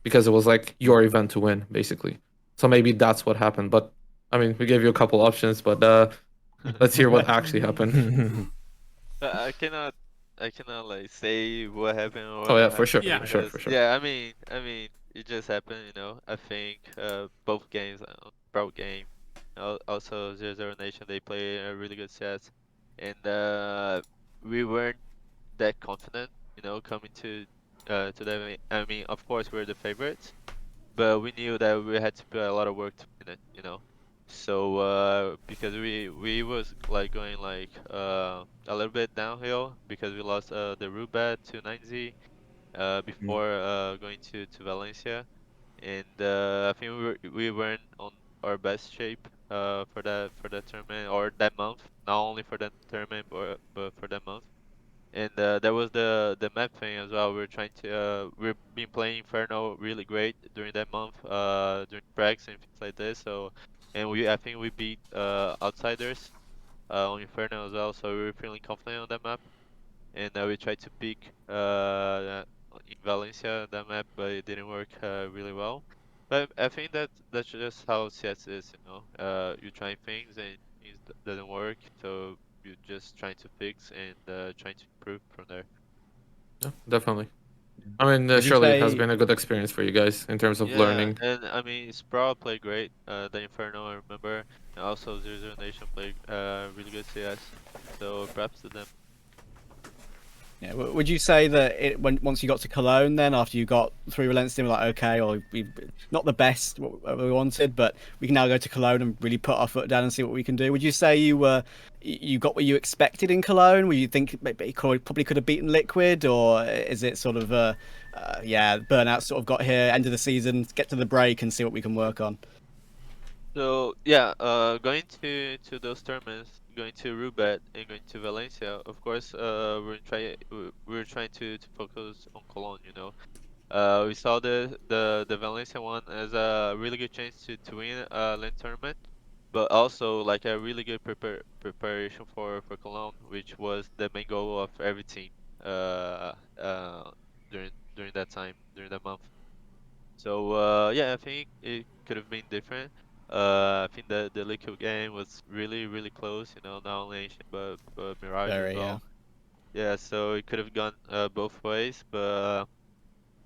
because it was like your event to win, basically. So maybe that's what happened. But I mean, we gave you a couple options, but let's hear what actually happened. I cannot like say what happened. Or Oh yeah, what for sure, Yeah. for sure. Yeah, I mean, it just happened, you know. I think both games, Sprout game, also 0-0 Nation, they play a really good set, and we weren't that confident, you know, coming to them. I mean, of course, we're the favorites, but we knew that we had to put a lot of work to win it, you know. So because we was like going like a little bit downhill because we lost the Rubat to 9Z before going to Valencia, and I think we weren't on our best shape for that tournament or that month. Not only for that tournament, but for that month. And there was the map thing as well. We're trying to we've been playing Inferno really great during that month, during Prax and things like this. So, and I think we beat outsiders on Inferno as well. So we were feeling confident on that map, and we tried to pick in Valencia that map, but it didn't work really well. But I think that's just how CS is, you know. You try things and things doesn't work, so you're just trying to fix and trying to improve from there. Yeah, definitely. I mean, Would you surely it has say been a good experience for you guys in terms of Yeah, learning. and I mean Sprawl played great. The Inferno I remember, and also Zero Nation played really good CS. So props to them. Yeah, would you say that once you got to Cologne, then after you got through Valencia, we're like, okay, or we not the best what we wanted, but we can now go to Cologne and really put our foot down and see what we can do. Would you say you got what you expected in Cologne? Were you think maybe you probably could have beaten Liquid, or is it sort of yeah, burnout sort of got here, end of the season, get to the break and see what we can work on? So yeah, going to those tournaments, going to Rubat and going to Valencia, of course, we're trying to focus on Cologne, you know. We saw the Valencia one as a really good chance to win a LAN tournament, but also like a really good preparation for Cologne, which was the main goal of every team during that time, during that month. So yeah, I think it could have been different. I think the Liquid game was really close, you know, not only Ancient but Mirage as Very, yeah. well. Yeah, so it could have gone both ways, but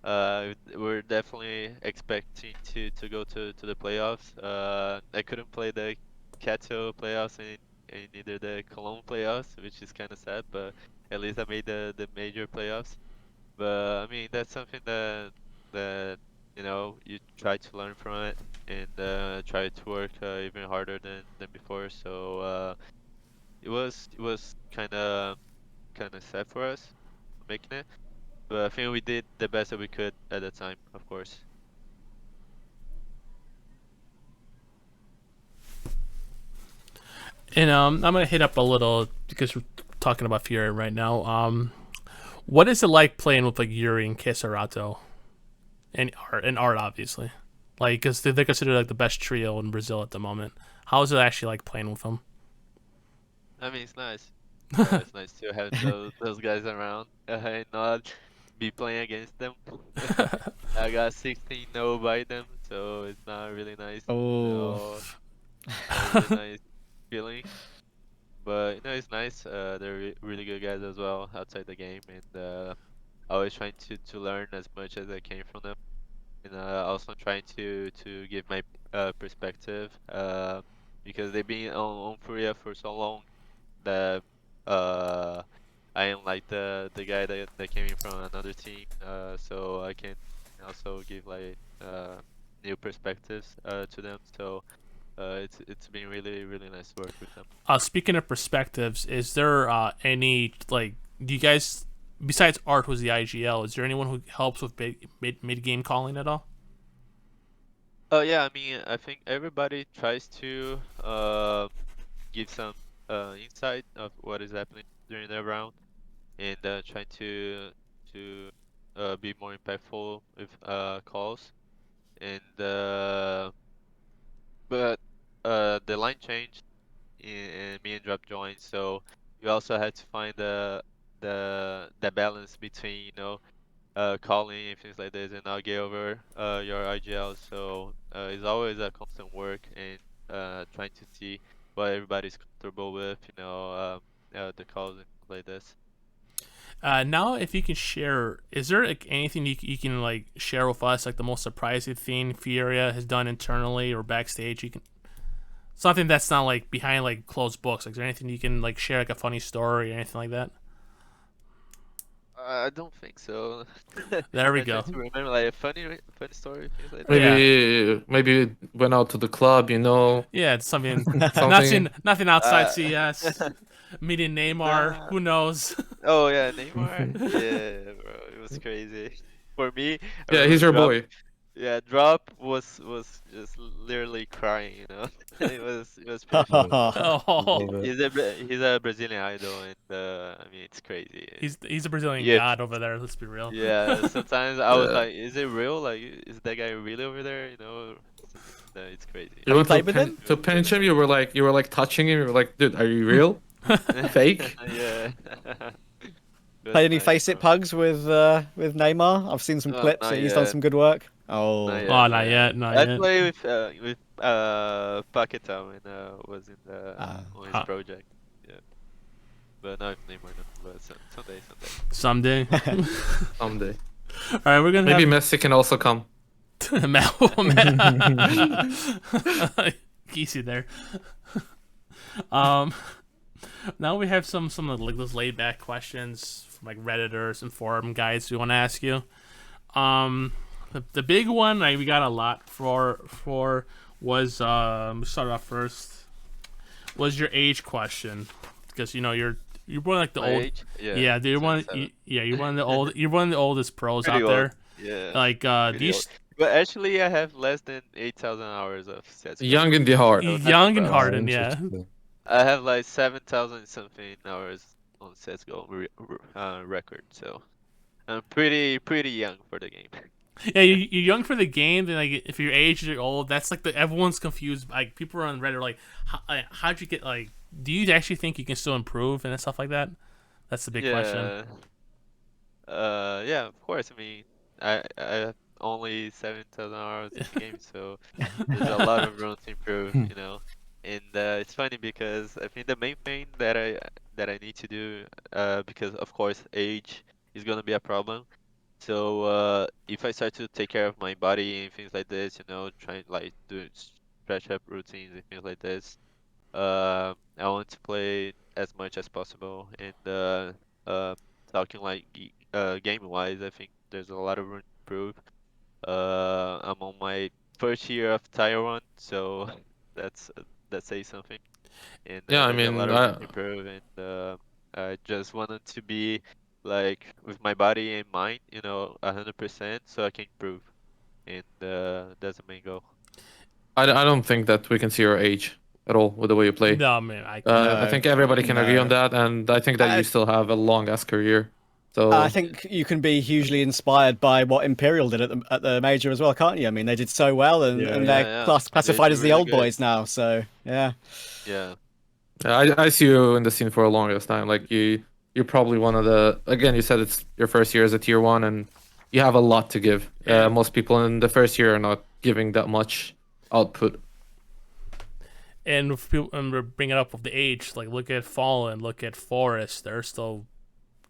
we're definitely expecting to go to the playoffs. I couldn't play the Kato playoffs and neither the Cologne playoffs, which is kind of sad, but at least I made the major playoffs. But I mean, that's something that you know you try to learn from it and try to work even harder than before. So it was kind of sad for us making it, but I think we did the best that we could at the time, of course. And I'm gonna hit up a little because we're talking about Furia right now. What is it like playing with like Yuri and Kesarato, and Art obviously, like because they're considered like the best trio in Brazil at the moment. How is it actually like playing with them? I mean, it's nice. It's nice to have those guys around and not be playing against them. I got 16 no by them, so it's not really nice. Oh, No, not really nice feeling. But you know, it's nice. They're really good guys as well outside the game, and always trying to learn as much as I can from them. And also trying to give my perspective because they've been on FURIA for so long that I am like the guy that came in from another team, so I can also give like new perspectives to them. So it's been really nice to work with them. Speaking of perspectives, is there any like do you guys besides Art who's the IGL? Is there anyone who helps with mid game calling at all? Oh yeah, I mean I think everybody tries to give some insight of what is happening during the round and try to be more impactful with calls and but the line changed and me and Drop joined, so you also had to find the balance between calling and things like this and not get over your IGL. So it's always a constant work and trying to see what everybody's comfortable with, the calls and things like this. Now, if you can share, is there like anything you can like share with us, like the most surprising thing Furia has done internally or backstage? You can something that's not like behind like closed books. Like, is there anything you can like share, like a funny story or anything like that? I don't think so. There we I try go. to remember like a funny story, things like that. Maybe went out to the club, you know. Yeah, it's something. Something. Nothing outside Uh, CS. Meeting Neymar. Nah. Who knows? Oh yeah, Neymar. Yeah, bro, it was crazy. For me, I Yeah, he's remember your Drop. boy. Yeah, Drop was just literally crying. You know, it was pretty funny. Oh, He's a Brazilian idol, and I mean it's crazy. he's a Brazilian Yeah, god over there. Let's be real. yeah. Sometimes I was Yeah. like, is it real? Like, is that guy really over there? You know, it's crazy. You went played with him? to pinch him. You were like touching him. You were like, dude, are you real? Fake? Yeah. Played any Nice, face it bro. pugs with Neymar? I've seen some clips. Not He's done yet. some good work. Oh, Not yet, Oh, not yet. Not I yet. play with Paquetá when was in the on his Ah. project. Yeah, but not with Neymar. No. But someday. Someday. Someday. All right, we're gonna Maybe Messi can also come. Easy there. Now we have some of like those laid back questions from like Redditors and forum guys we want to ask you. The big one we got a lot for was we start off first was your age question, because you know you're one of like the My old age? yeah dude, you're one 27. you're one of the old you're one of the oldest pros Pretty out old. there. Yeah. Like pretty these old. But actually, I have less than 8,000 hours of CSGO. Young in the heart. So that's young and proud. hardened, yeah. I have like 7,000 something hours on CSGO record, so I'm pretty young for the game. Yeah, you're young for the game. And like, if your age or you're old, that's like everyone's confused. Like, people are on Reddit are like, how'd you get like? Do you actually think you can still improve and stuff like that? That's the big question. Yeah, of course. I mean, I have only 7,000 hours in the game, so there's a lot of room to improve, you know. And it's funny because I think the main thing that I need to do, because of course age is gonna be a problem. So if I start to take care of my body and things like this, you know, trying like do stretch up routines and things like this, I want to play as much as possible. And talking like game wise, I think there's a lot of room to improve. I'm on my first year of Tier 1, so that's that says something. And Yeah, I there's a lot mean, of room to improve, and I just wanted to be like with my body and mind, you know, 100%, so I can improve. And that's the main goal. I don't think that we can see your age at all with the way you play. No, man, I I think everybody can agree on that, and I think that you still have a long ass career. So I think you can be hugely inspired by what Imperial did at the major as well, can't you? I mean, they did so well, and they're Yeah. classified They as do the really old good. boys now. So yeah. Yeah. I see you in the scene for the longest time. Like you're probably one of the. Again, you said it's your first year as a Tier 1, and you have a lot to give. Most people in the first year are not giving that much output. And if people, and we're bringing up with the age, like look at Fallen, look at Forest, they're still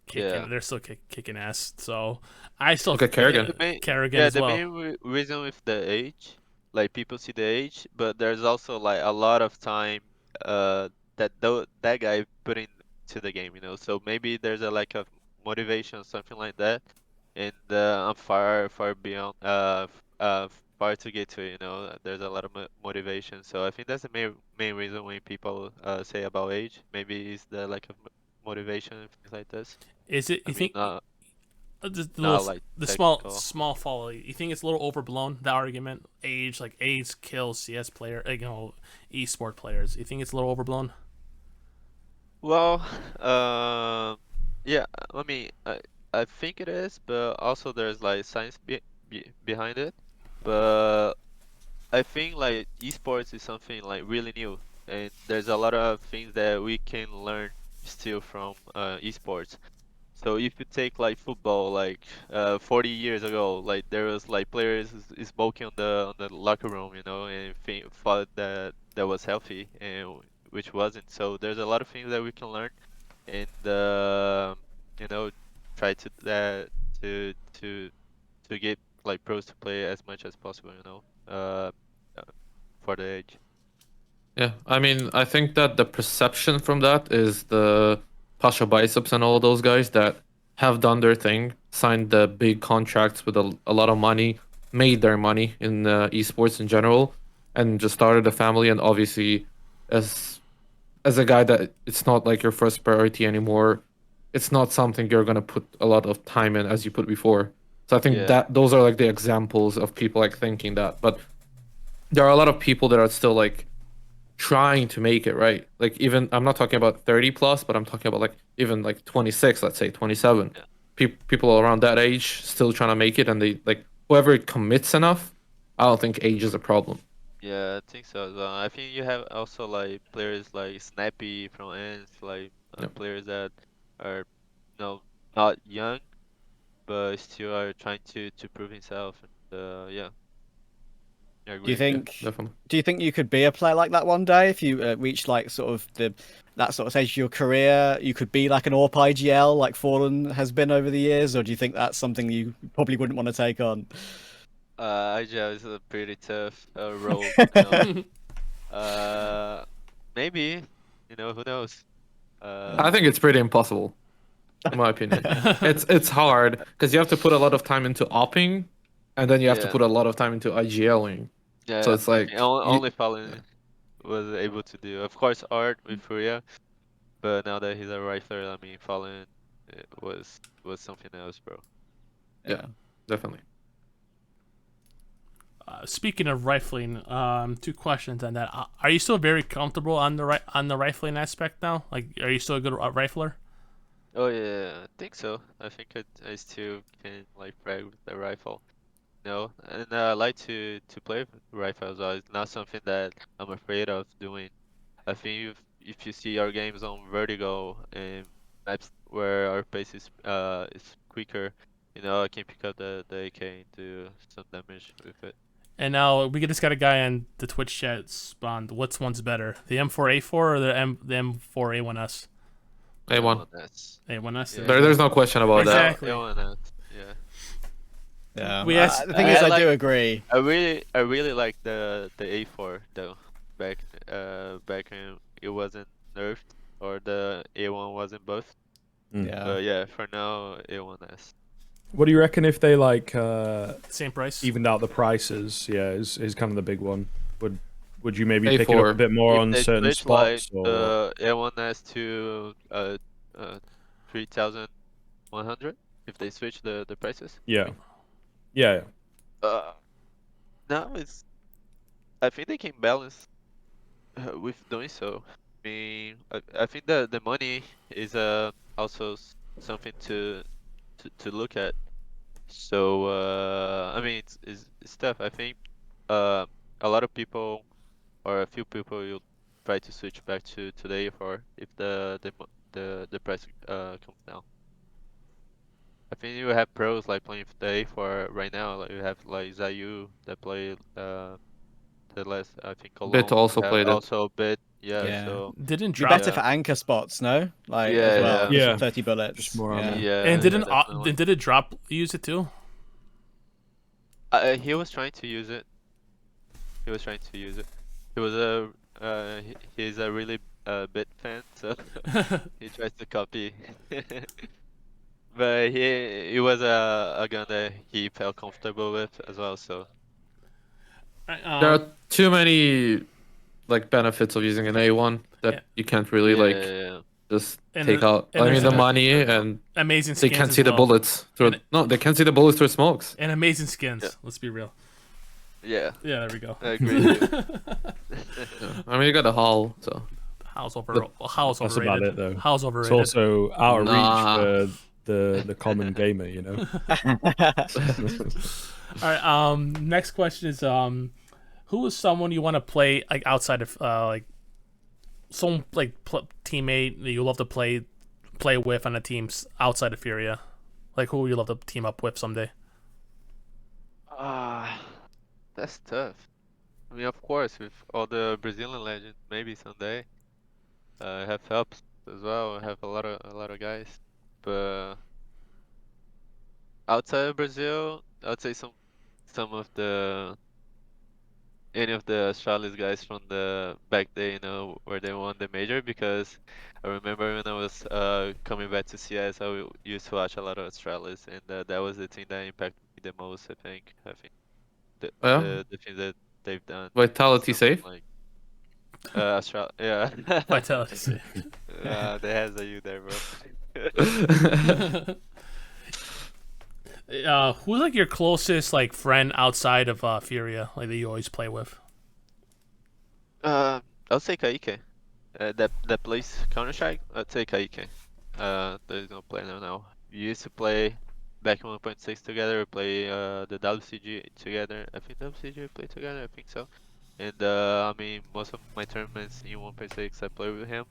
kicking. Yeah. They're still kicking ass. So I still Look at Kerrigan. Kerrigan as the well. main reason with the age, like people see the age, but there's also like a lot of time that guy put into the game, you know. So maybe there's a lack of motivation or something like that, and I'm far beyond far to get to it, you know. There's a lot of motivation, so I think that's the main reason when people say about age. Maybe it's the lack of motivation and things like this. Is it? You think not like the technical. small follow? You think it's a little overblown, that argument? Age kills CS player, esport players. You think it's a little overblown? Well, yeah. I mean, I think it is, but also there's like science behind it. But I think like esports is something like really new, and there's a lot of things that we can learn still from esports. So if you take like football, like 40 years ago, like there was like players smoking on the locker room, you know, and thought that was healthy, and which wasn't. So there's a lot of things that we can learn, and you know, try to get like pros to play as much as possible, you know, for the age. Yeah, I mean, I think that the perception from that is the Pasha Biceps and all those guys that have done their thing, signed the big contracts with a lot of money, made their money in esports in general, and just started a family. And obviously, as a guy that it's not like your first priority anymore, it's not something you're gonna put a lot of time in as you put before. So I think Yeah. that those are like the examples of people like thinking that. But there are a lot of people that are still like trying to make it, right. Like, even I'm not talking about 30 plus, but I'm talking about like even like 26, let's say 27. Yeah. People around that age still trying to make it, and they like whoever commits enough. I don't think age is a problem. Yeah, I think so as well. I think you have also like players like Snappy from ENCE, like Yep. players that are, not young, but still are trying to prove himself. And yeah, I Do you agree. think? Definitely. Do you think you could be a player like that one day if you reach like sort of that sort of stage of your career? You could be like an AWP IGL like Fallen has been over the years, or do you think that's something you probably wouldn't want to take on? IGL is a pretty tough role. Maybe, who knows? I think it's pretty impossible, in my opinion. It's hard because you have to put a lot of time into opping, and then you have to Yeah. put a lot of time into IGLing. So Yeah, it's I like think only Fallen was able to do. Of course, Art with FURIA, but now that he's a rifler, I mean, Fallen was something else, bro. yeah, definitely. Speaking of rifling, 2 questions on that. Are you still very comfortable on the rifling aspect now? Like, are you still a good rifler? Oh yeah, I think so. I think I still can like frag with the rifle. No, and I like to play with the rifle as well. It's not something that I'm afraid of doing. I think if you see our games on Vertigo and maps where our pace is quicker, I can pick up the AK and do some damage with it. And now we just got a guy on the Twitch chat spawned. What's one's better, the M4A4 or the M4A1S? A1. A1S. A1S. Yeah. There's no question about Exactly. A1S. Yeah. Yeah. We asked- the thing I is, I like- do agree. I really like the A4 though. Back when it wasn't nerfed or the A1 wasn't buffed. Yeah. But yeah, for now A1S. What do you reckon if they like Same price. evened out the prices? Yeah, is kind of the big one. Would you maybe pick it A4. up a bit more If on they certain switch spots? like Or the A1S to 3,100, if they switch the prices. yeah, yeah. No, I think they can balance with doing so. I mean, I think the money is also something to look at. So I mean, it's tough. I think a lot of people or a few people will try to switch back to the A4 if the price comes down. I think you have pros like playing the A4 right now. Like you have like Zayu that play the last, I think Cologne. Bit also You have played it. also Bit, yeah. Yeah. So Didn't Be drop. better Yeah. for anchor spots, no? Like Yeah, as well. yeah. Just Yeah. 30 bullets. Just more yeah. ammo. yeah, And didn't definitely. did it drop use it too? He was trying to use it. He was trying to use it. He was he's a really Bit fan, so he tries to copy. But it was a gun that he felt comfortable with as well. So There are too many like benefits of using an A1 that Yeah. you can't really like yeah. just And take there- out. and I mean, there's the a- money, and amazing they skins. can't as see the well. bullets through. And- No, they can't see the bullets through smokes. And amazing skins. Yeah. Let's be real. Yeah, Yeah, there we go. I agree. With you. Yeah. I mean, you got a hull, so How's overrated? How's That's overrated? about it, though. How's It's overrated? also out of Nah. reach for the common gamer, you know. All right. Next question is who is someone you want to play like outside of like some like teammate that you love to play with on the teams outside of Furia? Like who you love to team up with someday? That's tough. I mean, of course, with all the Brazilian legends, maybe someday. I have helps as well. I have a lot of guys, but outside of Brazil, I'd say some of the any of the Australis guys from the back day, where they won the major, because I remember when I was coming back to CS, used to watch a lot of Australis, and that was the thing that impacted me the most. I think the Yeah, the things that they've done, vitality something safe. like Austral, yeah. Vitality save. They has a you there, bro. Who's like your closest like friend outside of Furia, like that you always play with? I'll say Kaike. That plays Counterstrike. I'll say Kaike. There's no Plano now. We used to play back in 1.6 together. We play the WCG together. I think WCG we play together. I think so. And I mean, most of my tournaments in 1.6 I play with him.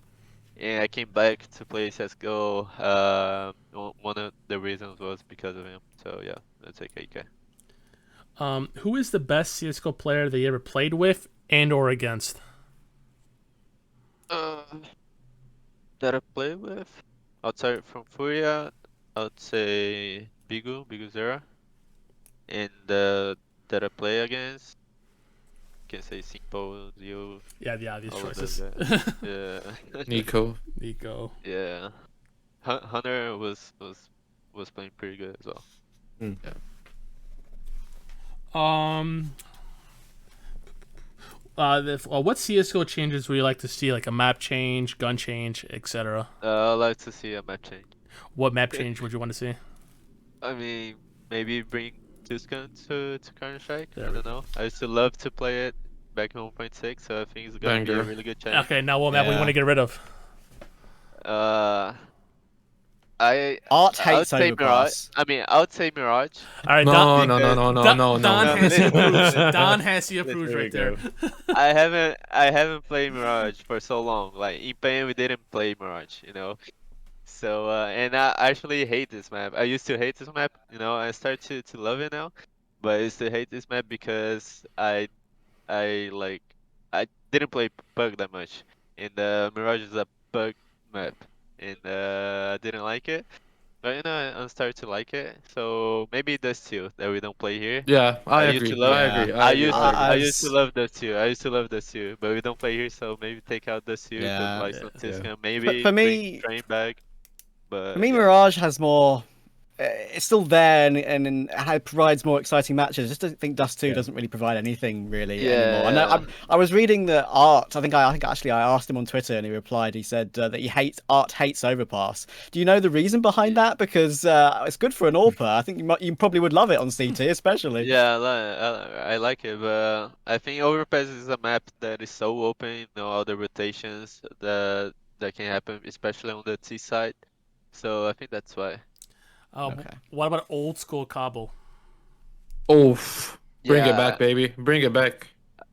And I came back to play CSGO. One of the reasons was because of him. So yeah, let's say Kaike. Who is the best CS:GO player that you ever played with and or against? That I play with outside from FURIA, I would say Bigu Zera. And that I play against, can say Simpo, Zio, Yeah, the obvious all of those choices. guys. Yeah. Nico. Nico. Yeah. Hunter was playing pretty good as well. What CS:GO changes would you like to see, like a map change, gun change, etc.? I'd like to see a map change. What map change would you want to see? I mean, maybe bring Tuscan to Counter-Strike. I There we don't know. I used to love to play it back in 1.6, so I think it's gonna be a Banger. really good change. Okay, now what map we Yeah. want to get rid of? Art I would hates say Mirage. overpass. I mean, I would say Mirage. All right, No, Don, no, no, no, no, Don, no, Don no. has you approved. Listen. Don has you approved There we right there. I haven't played Mirage for so long. Like in Pain, we didn't play Mirage. So and I actually hate this map. I used to hate this map. I start to love it now, but I used to hate this map because I didn't play Bug that much, and Mirage is a Bug map, and I didn't like it. But I'm starting to like it. So maybe those two that we don't play here. Yeah, I used to agree. love. I Yeah. agree. I I agree. used I to agree. I used to love those two. I used to love those two, but we don't play here, so maybe take out those two, put Yeah. like Yeah. some Tiscan, Yeah. maybe For bring me- Train back. But For me, yeah. Mirage has more. It's still there and it provides more exciting matches. I just don't think Dust 2 Yeah. doesn't really provide anything really Yeah, anymore. I know. yeah. I was reading that Art. I think actually I asked him on Twitter and he replied. He said that Art hates overpass. Do you know the reason behind that? Because it's good for an AWPer. I think you probably would love it on CT especially. Yeah, I like it, but I think Overpass is a map that is so open, all the rotations that can happen, especially on the T side. So I think that's why. Okay. What about old school Cobble? Oof. Bring it Yeah, back, baby. Bring it back.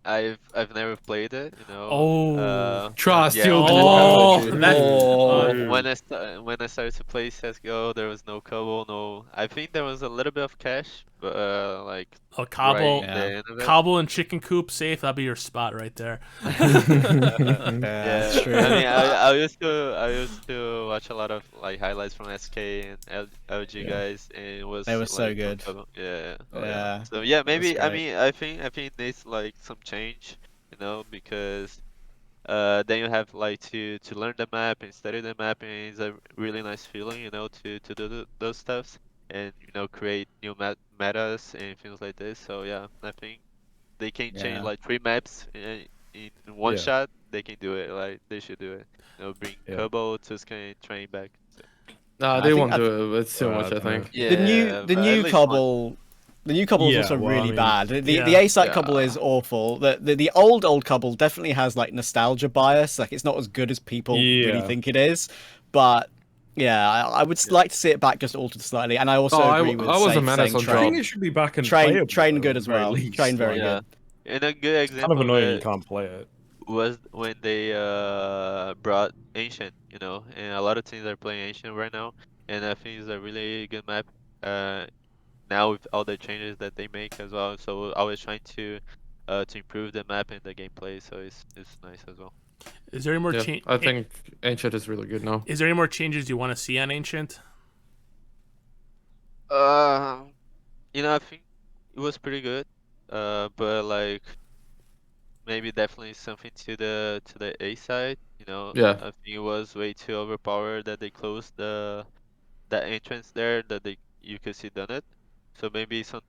I've never played it, Oh. Trust yeah, you. Oh, Lord. that- Oh. when I started to play CSGO, there was no Cobble, no. I think there was a little bit of cash, but like Cobble, right at the end of it. Cobble and Chicken Coop safe. That'd be your spot right there. Yeah, Yeah, that's true. I mean, I used to watch a lot of like highlights from SK and LG guys, and it was They were so like, good. Yeah, Yeah. So yeah, That was maybe I great. mean I think it needs like some change, because then you have like to learn the map and study the map, and it's a really nice feeling, to do those stuffs and create new metas and things like this. So yeah, I think they can change Yeah. like 3 maps in one Yeah. shot. They can do it. Like they should do it. Bring Yeah. Kobo, Tuscan, and Train back. So, Nah, I they think- won't I do it. It's too much, I dunno. think. yeah, the new but at least one. Cobble. The new Cobble is Yeah, also well, I really mean- bad. The Yeah. A-site Cobble Yeah. is awful. The old Cobble definitely has like nostalgia bias. Like it's not as good as people really Yeah. think it is. But yeah, I would like to see it back just altered slightly. And I also agree with I was Safe a menace saying on I Train. think it should be back and Train playable, Train though, good at as the very well. least. Train very Yeah. good. And a good It's example kind of annoying you of it can't play it. was when they brought Ancient, and a lot of teams are playing Ancient right now, and I think it's a really good map. Now with all the changes that they make as well, so I was trying to improve the map and the gameplay, so it's nice as well. Is there any more Yeah, I think Ancient is really good now. Is there any more changes you want to see on Ancient? I think it was pretty good, but like maybe definitely something to the A side. You know, Yeah. I think it was way too overpowered that they closed the entrance there that you could see done it. So maybe some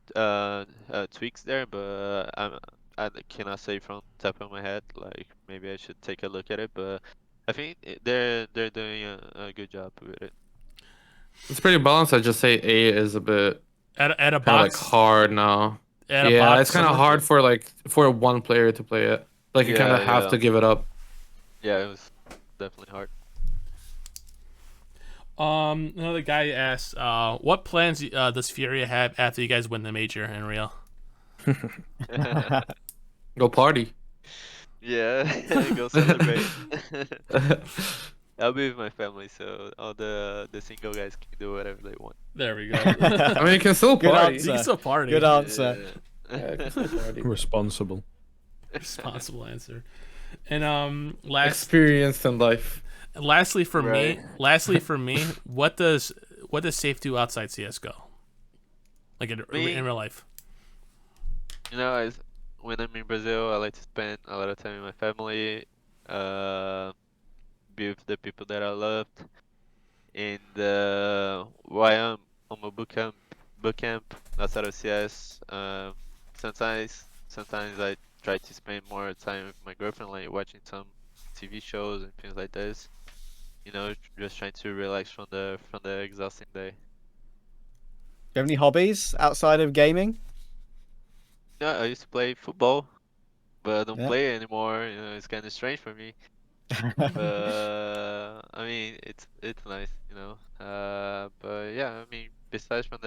tweaks there, but I cannot say from top of my head. Like maybe I should take a look at it, but I think they're doing a good job with it. It's pretty balanced. I just say A is a bit At a kind of like box. hard now. At a Yeah, box. it's kind of hard for like for one player to play it. Like you kind of have Yeah. to give it up. Yeah, it was definitely hard. Another guy asked, what plans does Furia have after you guys win the major in Real? Go party. Yeah, go celebrate. I'll be with my family, so all the single guys can do whatever they want. There we go. I mean, you can still Good party. You can still party. Good answer. Yeah, you can still party. Responsible. Responsible answer. And Experienced in life. lastly for Right. me, what does Safe do outside CS:GO? Like in Me? real life. You know, when I'm in Brazil, I like to spend a lot of time with my family, be with the people that I loved, and while I'm on my boot camp outside of CS, sometimes I try to spend more time with my girlfriend, like watching some TV shows and things like this. You know, just trying to relax from the exhausting day. Do you have any hobbies outside of gaming? Yeah, I used to play football, but I don't Yeah. play it anymore. You know, it's kind of strange for me. But I mean, it's nice, you know. But yeah, I mean, besides from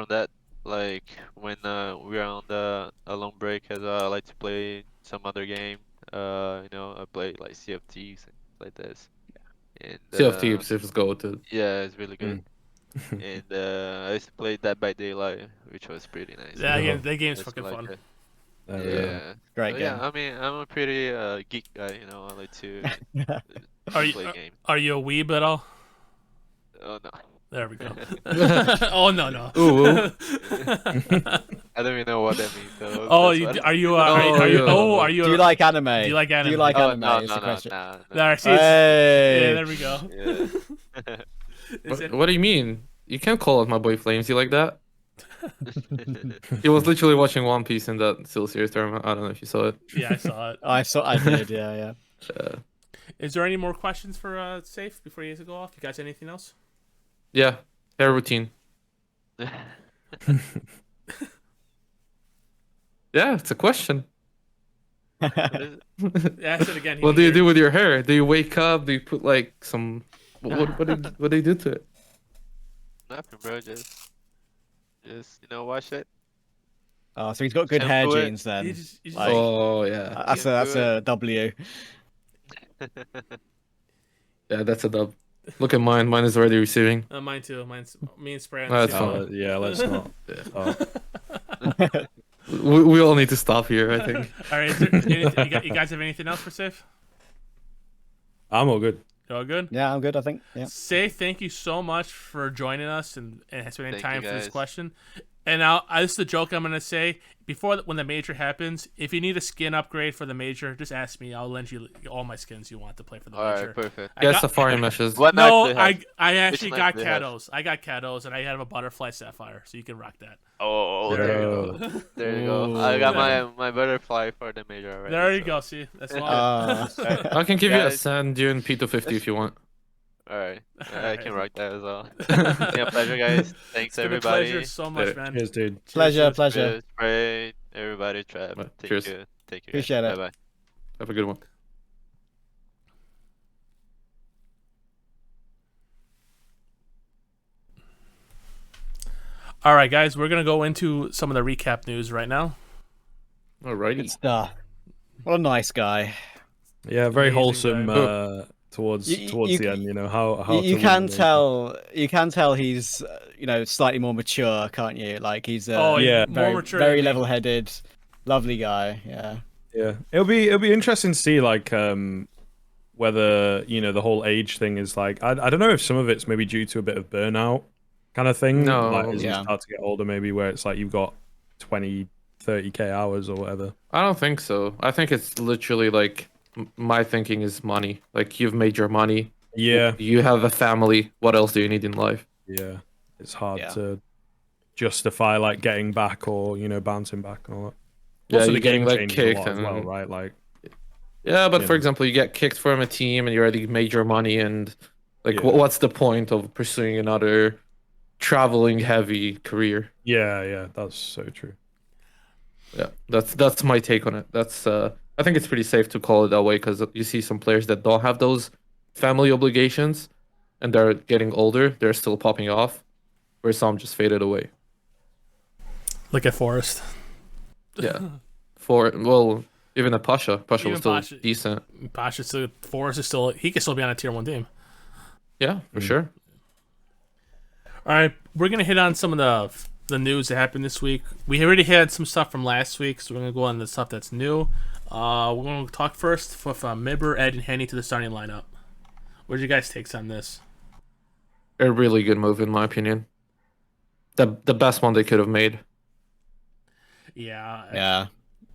that, like when we're on a long break as well, I like to play some other game. You know, I play like Sea of Thieves and things like this. And Sea of Thieves is go to. yeah, it's really good. And I used to play Dead by Daylight, which was pretty nice. That game's I fucking like fun. it. Yeah. Yeah. Great So, game. yeah, I mean, I'm a pretty geek guy, you know. I like to Are you play games. are you a weeb at all? Oh no, There we go. Oh no. Ooh. I don't even know what that means. So Oh, that's why- are you? Oh, Are you? Do you like anime? Do you like anime? Do you like Oh anime? no, is the no, question. no. There, see, yeah, Hey. there we go. Yeah. Is it- What do you mean? You can't call out my boy Flames. You like that? He was literally watching One Piece in that Steel Series tournament. I don't know if you saw it. Yeah, I saw it. I did, yeah. Is there any more questions for Safe before you guys go off? You guys anything else? Yeah, hair routine. Yeah, it's a question. What is it? Ask it again. What do you do with your hair? Do you wake up? Do you put like some? What do you do to it? Nothing, bro. Just you know, wash it. Oh, so he's got good hair Shampoo it. genes then. You just Like- Oh yeah, That's a W. yeah, that's a dub. Look at mine. Mine is already receiving. mine too. Mine's me and Spray. No, that's on the fine. Yeah, let's not. We all need to stop here. I think. All right. Is there, you guys have anything else for Safe? I'm all good. You all good? Yeah, I'm good, I think. Yeah. Safe, thank you so much for joining us and spending Thank time you, for this guys. question. And now, this is the joke I'm gonna say. When the major happens, if you need a skin upgrade for the major, just ask me. I'll lend you all my skins you want to play for the All major. right, perfect. I Yeah, got- Safari meshes. What No, knife do you have? I actually Which got knife do you have? Kados. I got Kados, and I have a butterfly sapphire, so you can rock that. Oh, There there you you go. There you go. I got my butterfly for the major already. There you so- go. See, that's why. I can give you a Guys. sand dune P250 if you want. All right. I Alright. can rock that as well. Yeah, pleasure, guys. Thanks, It's been a everybody. pleasure so much, Yeah. man. Cheers, dude. Pleasure, Cheers. pleasure. Cheers, Spray, everybody, Trav. Right, Take cheers. care. Take care. Appreciate it. Bye bye. Have a good one. All right, guys, we're gonna go into some of the recap news right now. Alrighty. Good stuff. What a nice guy. Yeah, very Amazing wholesome guy. towards You- the end. You know how You to can win the- tell. You can tell he's slightly more mature, can't you? Like he's Oh, yeah. more very mature. than very me. level-headed, lovely guy. Yeah. Yeah, it'll be interesting to see like whether the whole age thing is like I don't know if some of it's maybe due to a bit of burnout kind of thing. No, like, as yeah. you start to get older, maybe where it's like you've got 20, 30k hours or whatever. I don't think so. I think it's literally like my thinking is money. Like you've made your money. Yeah, You have a family. What else do you need in life? yeah. It's hard Yeah. to justify like getting back or bouncing back and all that. Yeah, Also, you're the getting game like changes kicked a lot as well, and right? Like, yeah, but you for know. example, you get kicked from a team and you already made your money, and like, Yeah. what's the point of pursuing another traveling heavy career? Yeah, that's so true. Yeah, that's my take on it. That's I think it's pretty safe to call it that way because you see some players that don't have those family obligations, and they're getting older. They're still popping off, where some just faded away. Look at Forrest. Yeah, well, even at Pasha was Even still Pasha- decent. Pasha still, Forrest is still, he can still be on a tier 1 team. Yeah, for sure. All right, we're gonna hit on some of the news that happened this week. We already had some stuff from last week, so we're gonna go on the stuff that's new. We're gonna talk first with MIBR, Ed, and Henny to the starting lineup. What are your guys' takes on this? A really good move in my opinion. The best one they could have made. Yeah, Yeah.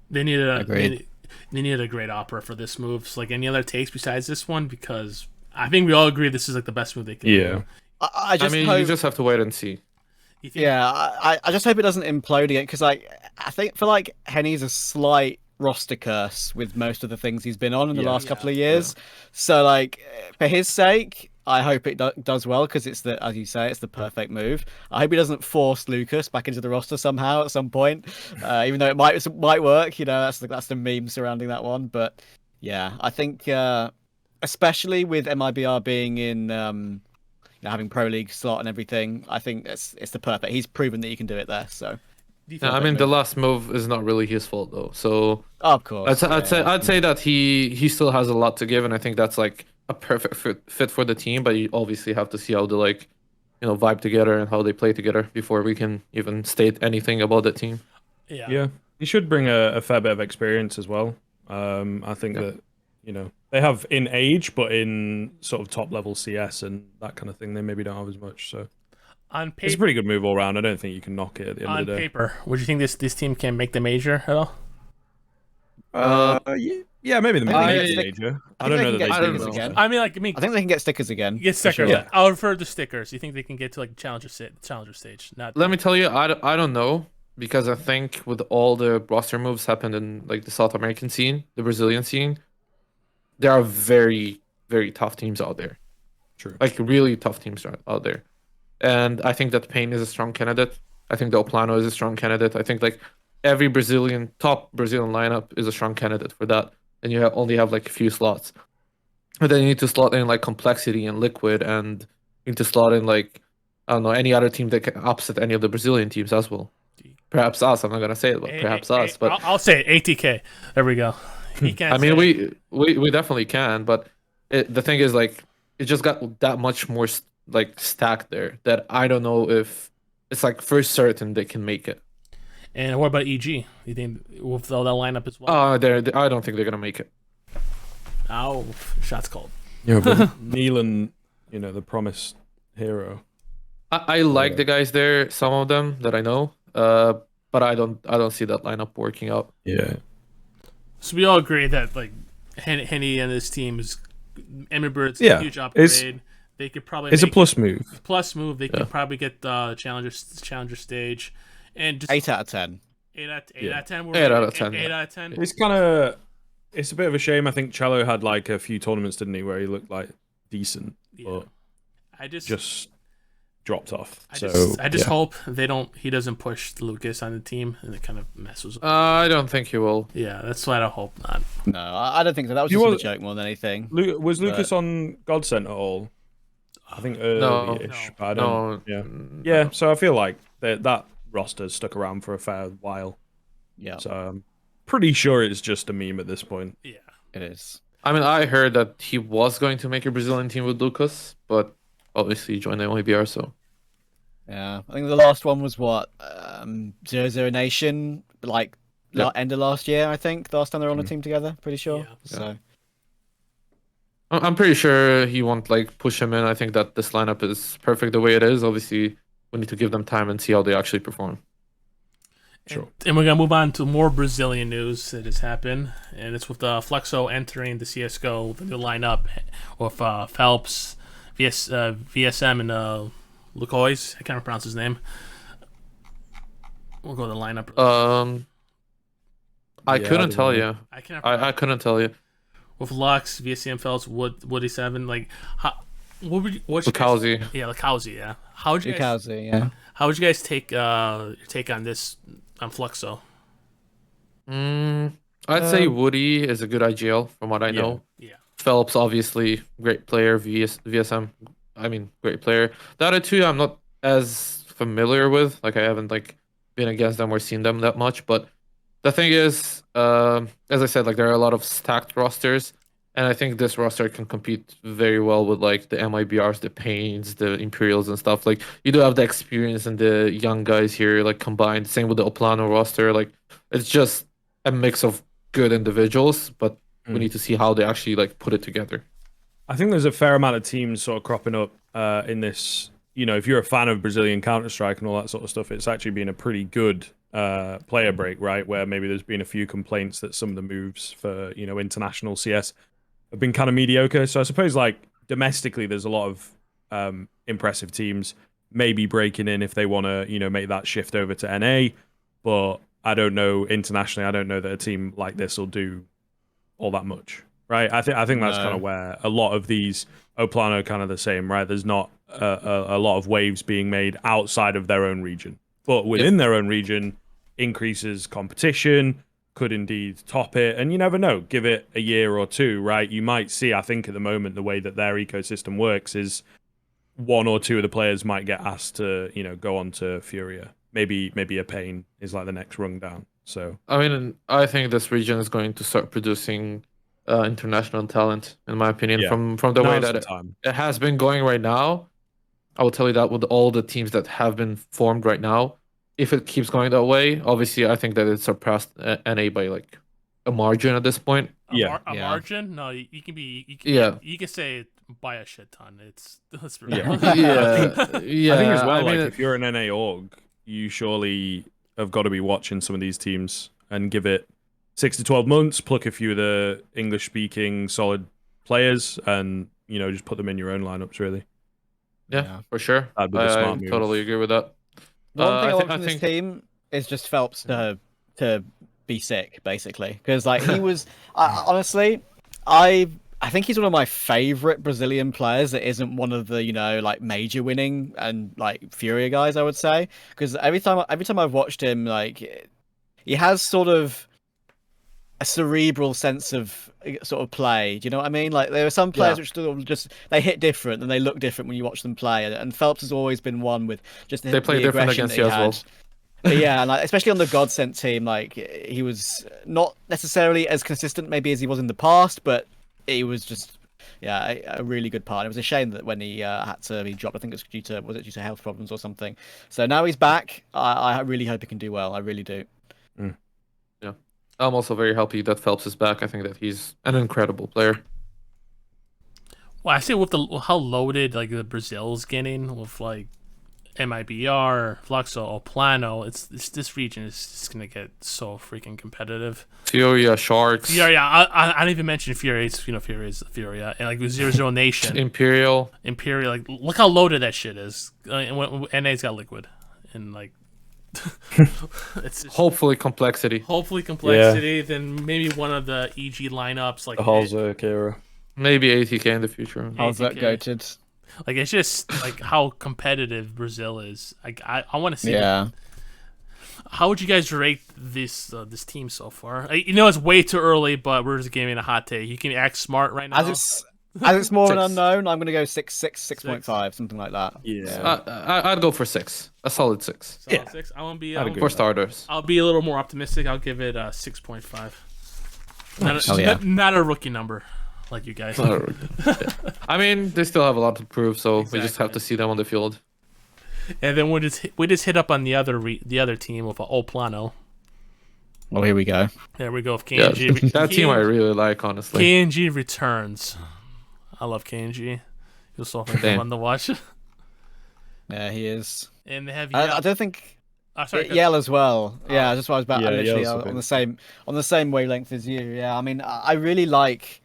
they needed a Agreed. they needed a great opera for this move. So, like any other takes besides this one, because I think we all agree this is like the best move they can Yeah. do. I just I mean, hope. you just have to wait and see. You think, Yeah, I just hope it doesn't implode again because I think for like Henny's a slight roster curse with most of the things he's been on in the Yeah. last couple of years. So like for his sake, I hope it does well because it's as you say, it's the perfect move. I hope he doesn't force Lucas back into the roster somehow at some point, even though it might work. You know, that's the meme surrounding that one. But yeah, I think especially with MIBR being in. Having Pro League slot and everything, I think it's the perfect. He's proven that he can do it there. So, do you Yeah, think I mean, the last move is not really his fault though. So of course, I'd say that he still has a lot to give, and I think that's like a perfect fit for the team. But you obviously have to see how they vibe together and how they play together before we can even state anything about the team. yeah. He should bring a fair bit of experience as well. I think that they have in age, but in sort of top level CS and that kind of thing, they maybe don't have as much. So On it's a paper, pretty good move all around. I don't think you can knock it at the end on of the day. paper, would you think this team can make the major at all? Yeah, maybe the I- major. I don't know that they I do. don't stickers know. again. I think they can get stickers again. get stickers. sure. I'll refer to stickers. You think they can get to like challenger stage? Not Let me tell you, I don't know because I think with all the roster moves happened in like the South American scene, the Brazilian scene, there are very very tough teams out there. True. Like really tough teams out there, and I think that Pain is a strong candidate. I think that Plano is a strong candidate. I think like every top Brazilian lineup is a strong candidate for that, and you only have like a few slots. And then you need to slot in like Complexity and Liquid, and you need to slot in like I don't know any other team that can upset any of the Brazilian teams as well. Perhaps us. I'm not gonna say it, but perhaps us. But I'll say it. ATK. There we go. He can't. I mean, say it. we definitely can, but the thing is like it just got that much more like stacked there that I don't know if it's like for certain they can make it. And what about EG? You think with all that lineup as well? I don't think they're gonna make it. Oh, shots called. Yeah, but Nealon, the promised hero. I like the guys there, some of them that I know, but I don't see that lineup working out. Yeah. So we all agree that like Henny and his team is MIBR. Yeah, A huge it's- upgrade. They could probably It's a make plus move. plus move. They could probably get the challenger stage, and just 8 out of 10. 8 out Yeah. of 10. 8 out of 10, 8 yeah. out of 10. It's a bit of a shame. I think Cello had like a few tournaments, didn't he, where he looked like decent, Yeah. but I just dropped off. I So just yeah. hope he doesn't push Lucas on the team and it kind of messes up. I don't think he will. Yeah, that's what I hope not. No, I don't think so. That was You just a was- joke more than anything. Was Lucas on Godsent at all? I think early-ish, No. but I don't. No. Yeah, no. yeah. So I feel like that roster's stuck around for a fair while. Yeah, So I'm pretty sure it's just a meme at this point. Yeah. it is. I mean, I heard that he was going to make a Brazilian team with Lucas, but obviously he joined the MIBR, so Yeah, I think the last one was what 0-0 Nation, like Yep. end of last year. I think the last time they were on a team together. Pretty sure. Yeah. So I'm pretty sure he won't like push him in. I think that this lineup is perfect the way it is. Obviously, we need to give them time and see how they actually perform. Sure. And we're gonna move on to more Brazilian news that has happened, and it's with Fluxo entering the CSGO with a new lineup with Phelps, VSM, and Lucois. I can't pronounce his name. We'll go to the lineup. I couldn't tell you. I couldn't tell you. With Lux, VSM, Phelps, Woody 7, like Lukowski. Lukowski, yeah. How would you guys take your take on this on Fluxo? I'd say Woody is a good IGL from what I know. Yeah. Phelps, obviously, great player. VSM, I mean, great player. The other two, I'm not as familiar with. Like, I haven't been against them or seen them that much. But the thing is, as I said, like there are a lot of stacked rosters, and I think this roster can compete very well with like the MIBRs, the Pains, the Imperials, and stuff. Like you do have the experience and the young guys here, like combined. Same with the Plano roster. Like it's just a mix of good individuals, but we need to see how they actually like put it together. I think there's a fair amount of teams sort of cropping up in this. You know, if you're a fan of Brazilian Counterstrike and all that sort of stuff, it's actually been a pretty good player break, right? Where maybe there's been a few complaints that some of the moves for, you know, international CS have been kind of mediocre. So I suppose like domestically, there's a lot of impressive teams maybe breaking in if they want to, you know, make that shift over to NA. But I don't know internationally. I don't know that a team like this will do all that much, right? I think that's kind of where a lot of these Plano kind of the same, right? There's not a lot of waves being made outside of their own region, but within their own region, increases competition, could indeed top it, and you never know. Give it a year or two, right? You might see. I think at the moment the way that their ecosystem works is one or two of the players might get asked to, you know, go on to FURIA. Maybe a Pain is like the next rung down. So I mean, I think this region is going to start producing international talent, in my opinion, from the way that it has been going right now. I will tell you that with all the teams that have been formed right now, if it keeps going that way, obviously I think that it surpassed NA by like a margin at this point. A margin? No, you can say by a shit ton. It's I think as well, if you're an NA org, you surely have got to be watching some of these teams and give it 6 to 12 months, pluck a few of the English-speaking solid players, and you know just put them in your own lineups. Really, yeah. For sure. That'd be the smart move. Totally agree with that. One thing I want from this team is just Phelps to be sick, basically, because like he was honestly, I think he's one of my favorite Brazilian players that isn't one of the, you know, like major winning and like FURIA guys, I would say, because every time I've watched him, like he has sort of a cerebral sense of sort of play. Do you know what I mean? Like there are some players which sort of just they hit different and they look different when you watch them play, and Phelps has always been one with just they play different against you as well. But yeah, like especially on the Godsent team, like he was not necessarily as consistent maybe as he was in the past, but he was just a really good part. It was a shame that when he had to be dropped, I think it was due to health problems or something. So now he's back. I really hope he can do well. I really do. Yeah, I'm also very happy that Phelps is back. I think that he's an incredible player. Well, I say with how loaded like the Brazil's getting with like MIBR, Fluxo, Plano, it's this region is just gonna get so freaking competitive. FURIA, Sharks. Yeah. I didn't even mention FURIA. It's, you know, FURIA is FURIA, and like 0-0 Nation, Imperial. Like look how loaded that shit is. And NA's got Liquid, and like it's just, hopefully complexity. Then maybe one of the EG lineups like the Halzerk era. Maybe ATK in the future. Halzerk goated. Like it's just like how competitive Brazil is. Like I want to see. Yeah. How would you guys rate this team so far? You know it's way too early, but we're just giving a hot take. You can act smart right now. As it's more an unknown, I'm gonna go 6.5, something like that. Yeah. I'd go for 6. A solid 6. Solid 6. I want to be for starters. I'll be a little more optimistic. I'll give it 6.5. Not a rookie number. Like you guys. I mean, they still have a lot to prove, so we just have to see them on the field. And then we just hit up on the other team with Plano. Well, here we go. There we go. With KNG. Yeah, that team I really like, honestly. KNG returns. I love KNG. He's so fun to watch. Yeah, he is. And they have. I don't think Sorry. Yell as well. Yeah, Oh. that's what I was about. Yeah, I'm literally Yell's a on bit- the same wavelength as you. Yeah, I mean, I really like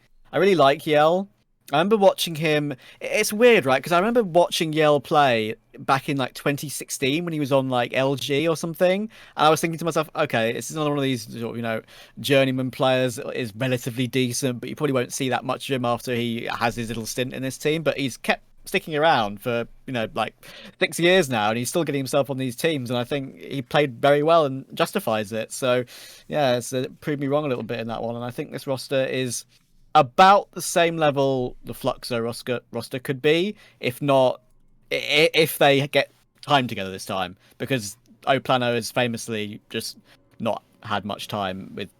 Yell. I remember watching him. It's weird, right? Because I remember watching Yell play back in like 2016 when he was on like LG or something, and I was thinking to myself, okay, this is another one of these, journeyman players. Is relatively decent, but you probably won't see that much of him after he has his little stint in this team. But he's kept sticking around for like 6 years now, and he's still getting himself on these teams, and I think he played very well and justifies it. So yeah, it's proved me wrong a little bit in that one, and I think this roster is about the same level the Fluxo roster could be, if not, if they get time together this time, because Plano has famously just not had much time with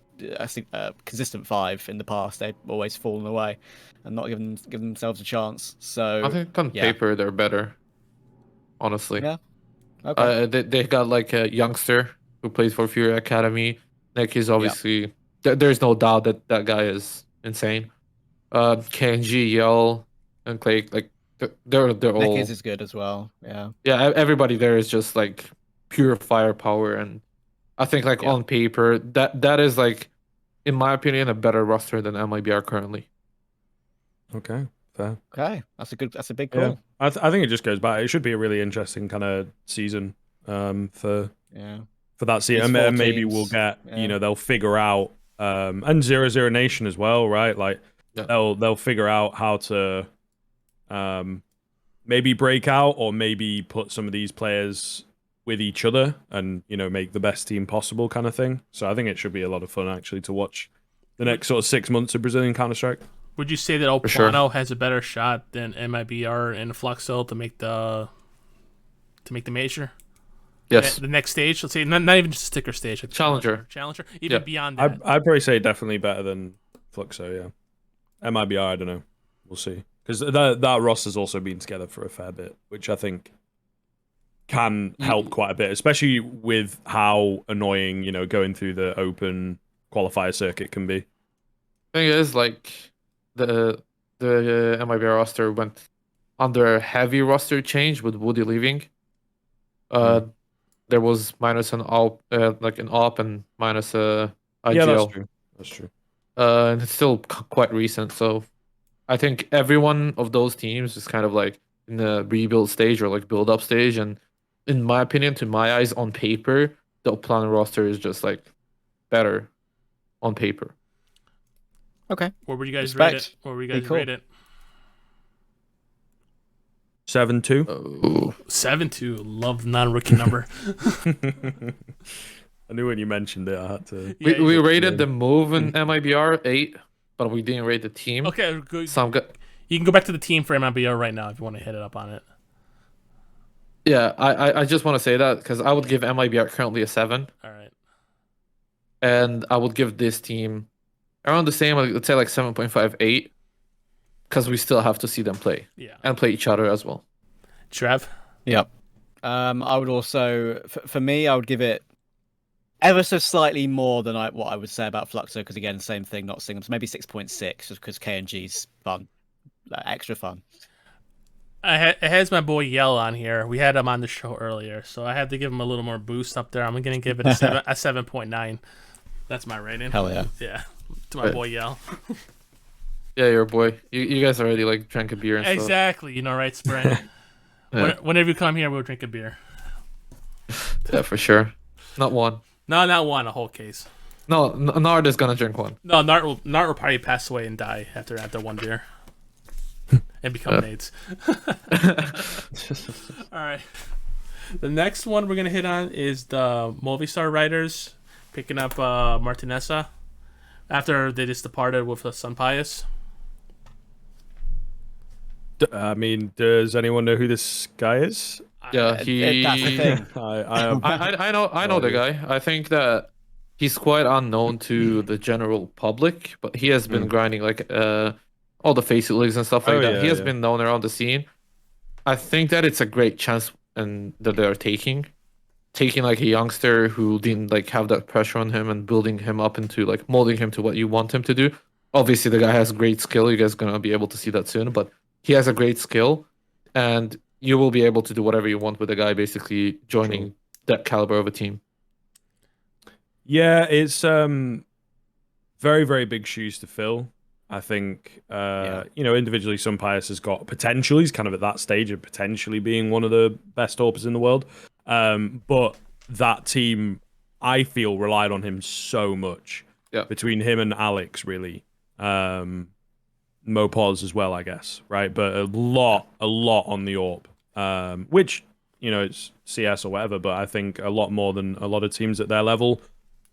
a consistent 5 in the past. They've always fallen away and not given themselves a chance. So I think on yeah. paper they're better. Honestly. Yeah. Okay. They got like a youngster who plays for FURIA Academy. Nick is obviously there's no doubt that that guy is insane. KNG, Yell, and Clay, like they're all. Nick is good as well. Yeah. Yeah, everybody there is just like pure firepower, and I think like on paper that is like, in my opinion, a better roster than MIBR currently. Okay, fair. Okay, that's a big call. Yeah, I think it just goes back. It should be a really interesting kind of season for that season, and maybe we'll get they'll figure out and 0-0 Nation as well, right? Like they'll figure out how to maybe break out or maybe put some of these players with each other and make the best team possible, kind of thing. So I think it should be a lot of fun actually to watch the next sort of 6 months of Brazilian Counterstrike. Would you say that Plano has a better shot than MIBR and Fluxo to make the major? Yes. The next stage, let's say, not even just a sticker stage, like Challenger, even beyond that. I'd probably say definitely better than Fluxo. Yeah, MIBR, I don't know. We'll see, because that roster's also been together for a fair bit, which I think can help quite a bit, especially with how annoying going through the open qualifier circuit can be. Thing is, like the MIBR roster went under a heavy roster change with Woody leaving. There was minus an AWP and minus a IGL. Yeah, that's true. And it's still quite recent, so I think every one of those teams is kind of like in the rebuild stage or like build up stage. And in my opinion, to my eyes, on paper, the Plano roster is just like better on paper. Okay. Where would you guys rate it? 7-2. Oh. 7-2. Love the non-rookie number. I knew when you mentioned it, I had to. We rated the move in MIBR 8, but we didn't rate the team. Okay, good. So you can go back to the team for MIBR right now if you want to hit it up on it. Yeah, I just want to say that because I would give MIBR currently a 7. All right. And I would give this team around the same, let's say like 7.5, 8, because we still have to see them play. Yeah. And play each other as well. Trev? Yep. I would also, for me, I would give it ever so slightly more than what I would say about Fluxo, because again, same thing, not singles. Maybe 6.6, just because KNG's fun, extra fun. It has my boy Yell on here. We had him on the show earlier, so I had to give him a little more boost up there. I'm going to give it a 7.9. That's my rating. Hell yeah. Yeah, to my boy Yell. Yeah, your boy. You guys already like drank a beer and stuff. Exactly, right, Spray? Whenever you come here, we'll drink a beer. Yeah, for sure. Not one. No, not one, a whole case. No, Nard is going to drink one. No, Nart will probably pass away and die after one beer. And become nades. All right. The next one we're going to hit on is the Movistar Riders picking up Martineza after they just departed with Sun Pius. I mean, does anyone know who this guy is? Yeah, That's the thing. I know the guy. I think that he's quite unknown to the general public, but he has been grinding like all the Faceit leagues and stuff like that. He has been known around the scene. I think that it's a great chance and that they're taking like a youngster who didn't like have that pressure on him and building him up into like molding him to what you want him to do. Obviously, the guy has great skill. You guys are gonna be able to see that soon, but he has a great skill, and you will be able to do whatever you want with the guy basically joining that caliber of a team. Yeah, it's very, very big shoes to fill. I think, you know, individually, Sunpius has got potential. He's kind of at that stage of potentially being one of the best AWPers in the world. But that team, I feel, relied on him so much. Yeah. Between him and Alex, really. Mopos as well, I guess, right? But a lot on the AWP, which, you know, it's CS or whatever, but I think a lot more than a lot of teams at their level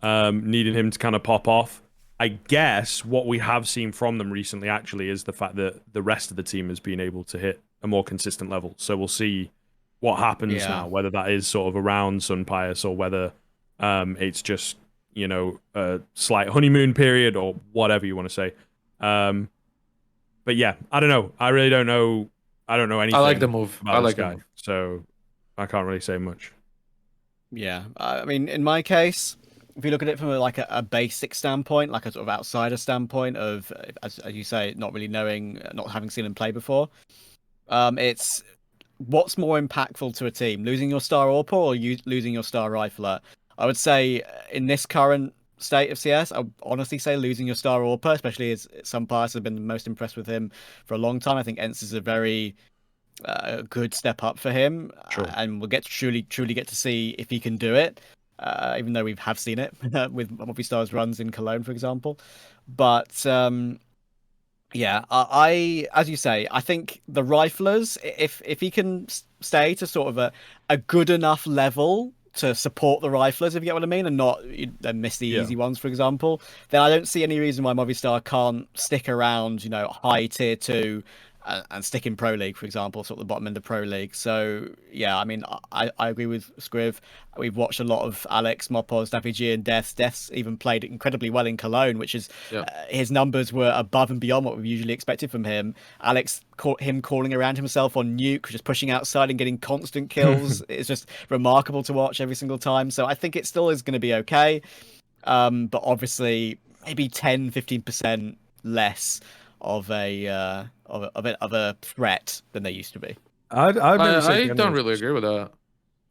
needed him to kind of pop off. I guess what we have seen from them recently actually is the fact that the rest of the team has been able to hit a more consistent level. So we'll see what happens now, whether that is sort of around Sunpius or whether it's just, you know, a slight honeymoon period or whatever you want to say. But yeah, I don't know. I really don't know. I don't know anything. I like the move. About I this like guy, the move. so I can't really say much. Yeah, I mean, in my case, if you look at it from a basic standpoint, like a sort of outsider standpoint of, as you say, not really knowing, not having seen him play before, it's what's more impactful to a team, losing your star AWPer or losing your star rifler? I would say in this current state of CS, I would honestly say losing your star AWPer, especially as some players have been the most impressed with him for a long time. I think ENCE is a very good step up for him, and we'll get to truly get to see if he can do it. Even though we have seen it with Movistar's runs in Cologne, for example. But yeah, I as you say, I think the riflers, if he can stay to sort of a good enough level to support the riflers, if you get what I mean, and not miss the easy ones, for example, then I don't see any reason why Movistar can't stick around, you know, high tier 2 and stick in Pro League, for example, sort of the bottom end of Pro League. So yeah, I mean, I agree with Skriv. We've watched a lot of Alex, Mopos, Daffy and Deaths. Deaths even played incredibly well in Cologne, which is his numbers were above and beyond what we usually expected from him. Alex caught him calling around himself on nuke, just pushing outside and getting constant kills. It's just remarkable to watch every single time. So I think it still is going to be okay, but obviously maybe 10-15% less of a threat than they used to be. I don't really agree with that.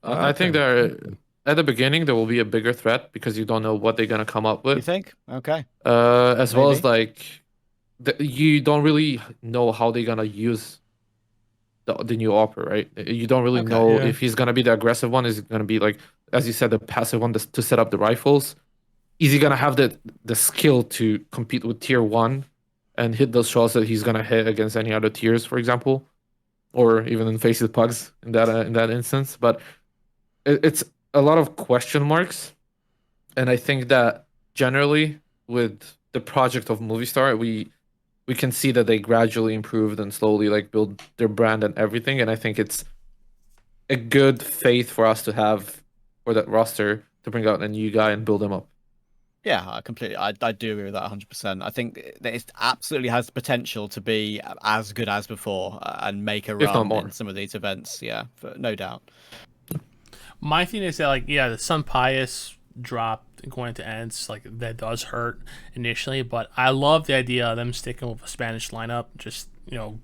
I think that at the beginning there will be a bigger threat because you don't know what they're gonna come up with. You think? Okay. As well as like you don't really know how they're gonna use the new AWPer, right? You don't really know if he's gonna be the aggressive one. Is he gonna be like, as you said, the passive one to set up the rifles? Is he gonna have the skill to compete with tier 1 and hit those shots that he's gonna hit against any other tiers, for example, or even in faces pugs in that instance? But it's a lot of question marks, and I think that generally with the project of Movistar, we can see that they gradually improved and slowly like build their brand and everything, and I think it's a good faith for us to have for that roster to bring out a new guy and build him up. Yeah, I do agree with that 100%. I think that it absolutely has the potential to be as good as before and make a run in some of these events. Yeah, no doubt. My thing is that, like, yeah, the Sunpius drop going to ENCE, like, that does hurt initially, but I love the idea of them sticking with a Spanish lineup, just, you know,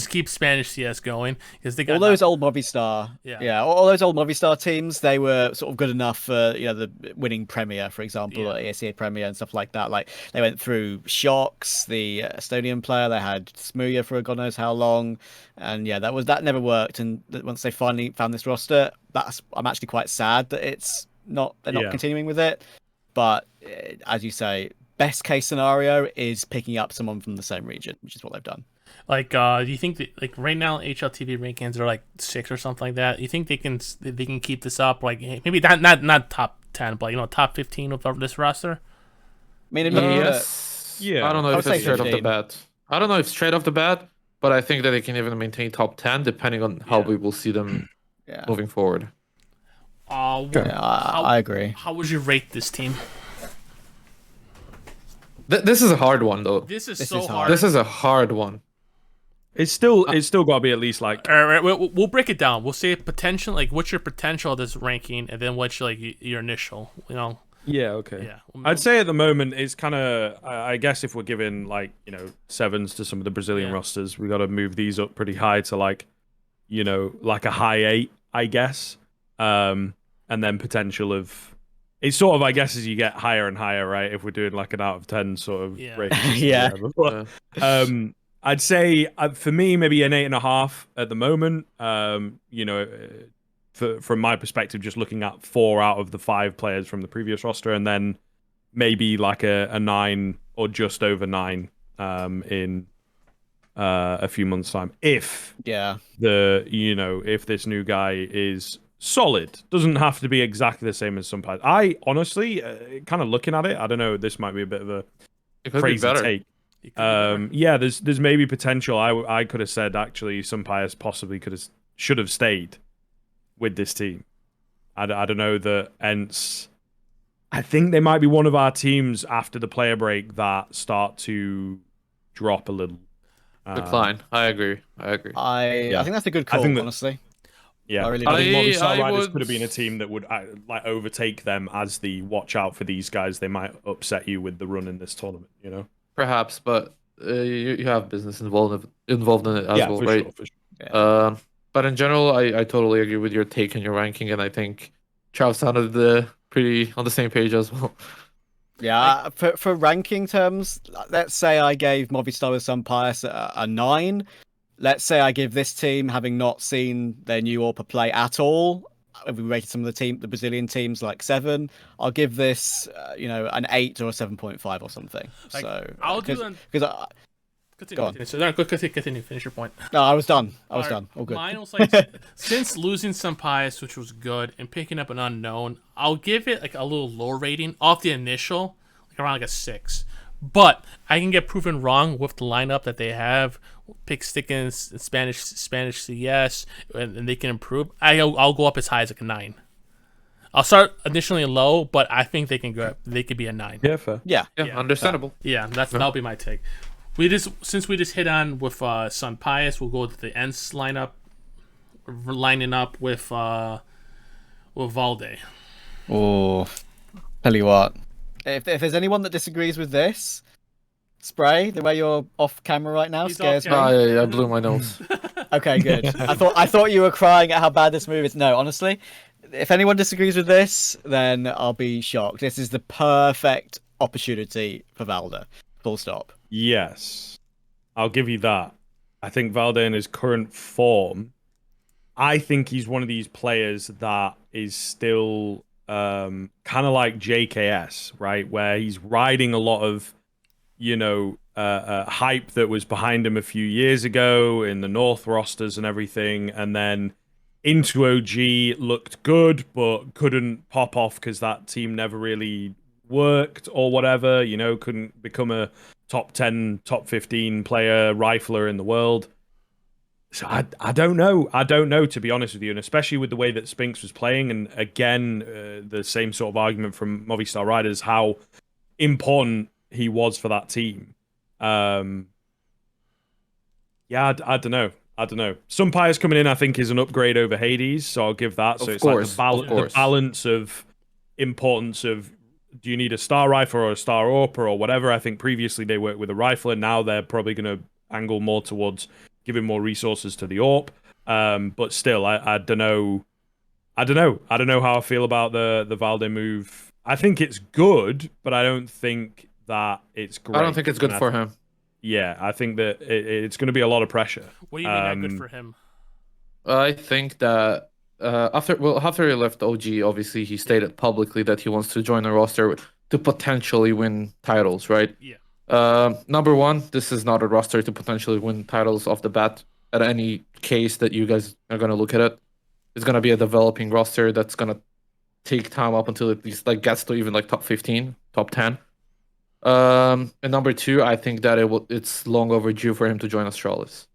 keep Spanish CS going, because they got all those old Movistar, all those old Movistar teams, they were sort of good enough for, you know, the winning Premier, for example, or ESEA Premier and stuff like that. Like, they went through Shocks, the Estonian player, they had Smuya for God knows how long, and yeah, that never worked. And once they finally found this roster, I'm actually quite sad that they're not continuing with it. But as you say, best case scenario is picking up someone from the same region, which is what they've done. Like, do you think that, like, right now HLTV rankings are like 6 or something like that? You think they can keep this up? Like, maybe not top 10, but, you know, top 15 with this roster? I mean, yes. I don't know if it's straight off the bat. I don't know if straight off the bat, but I think that they can even maintain top 10 depending on how we will see them moving forward. I agree. How would you rate this team? This is a hard one, though. This is so hard. This is a hard one. It's still got to be at least like. All right, we'll break it down. We'll say potential, like what's your potential of this ranking, and then what's like your initial, you know. Yeah. Okay. Yeah. I'd say at the moment it's kind of. I guess if we're giving like, you know, 7s to some of the Brazilian rosters, we got to move these up pretty high to like, you know, like a high 8, I guess. and then potential of. It's sort of, I guess, as you get higher and higher, right? If we're doing like an out of 10 sort of rating system, Yeah. whatever. But, I'd say for me maybe an 8.5 at the moment. You know, from my perspective, just looking at 4 out of the 5 players from the previous roster, and then maybe like a 9 or just over 9 in a few months' time. If if this new guy is solid, doesn't have to be exactly the same as some players. I honestly, kind of looking at it, I don't know. This might be a bit of a crazy take. Yeah, there's maybe potential. I could have said actually some players possibly should have stayed with this team. I don't know that ENCE. I think they might be one of our teams after the player break that start to drop a little. Decline. I agree. I think that's a good call, honestly. Yeah, I really I think Movistar Riders would... could have been a team that would like overtake them as the watch out for these guys. They might upset you with the run in this tournament, you know. Perhaps, but you have business involved in it as well, right? Sure, for sure. But in general, I totally agree with your take and your ranking, and I think Trav sounded pretty on the same page as well. Yeah, for ranking terms, let's say I gave Movistar with some bias a 9. Let's say I give this team, having not seen their new AWPer play at all, we rated some of the Brazilian teams like 7. I'll give this, an 8 or a 7.5 or something. Like, so I'll do because Continue. Finish your point. No, I was done. All good. Mine was like, since losing some bias, which was good, and picking up an unknown, I'll give it like a little lower rating off the initial, like around like a 6. But I can get proven wrong with the lineup that they have. Pick stick in Spanish CS, and they can improve. I'll go up as high as like a 9. I'll start initially low, but I think they can go. They could be a 9. Yeah, fair. Yeah, understandable. That'll be my take. Since we just hit on with Sun Pius, we'll go with the ENCE lineup, lining up with Valde. Oh, tell you what. If there's anyone that disagrees with this, Spray, the way you're off camera right now scares me. I blew my nose. Okay, good. I thought you were crying at how bad this move is. No, honestly, if anyone disagrees with this, then I'll be shocked. This is the perfect opportunity for Valde. Full stop. Yes, I'll give you that. I think Valde in his current form, I think he's one of these players that is still kind of like JKS, right? Where he's riding a lot of, hype that was behind him a few years ago in the North rosters and everything. And then into OG looked good, but couldn't pop off because that team never really worked or whatever, couldn't become a top 10, top 15 player rifler in the world. So I don't know. I don't know, to be honest with you. And especially with the way that Spinks was playing. And again, the same sort of argument from Movistar Riders, how important he was for that team. I don't know. Some Pius coming in, I think, is an upgrade over Hades. So I'll give that. So it's like the balance of importance of, do you need a star rifle or a star AWPer or whatever? I think previously they worked with a rifle, and now they're probably going to angle more towards giving more resources to the AWP. But still, I don't know. I don't know how I feel about the Valde move. I think it's good, but I don't think that it's great. I don't think it's good for him. Yeah, I think that it's going to be a lot of pressure. What do you mean not good for him? I think that after he left OG, obviously he stated publicly that he wants to join a roster to potentially win titles, right? Yeah. Number one, this is not a roster to potentially win titles off the bat. At any case that you guys are going to look at it, it's going to be a developing roster that's going to take time up until it least gets to even top 15, top 10. And number two, I think that it's long overdue for him to join Astralis.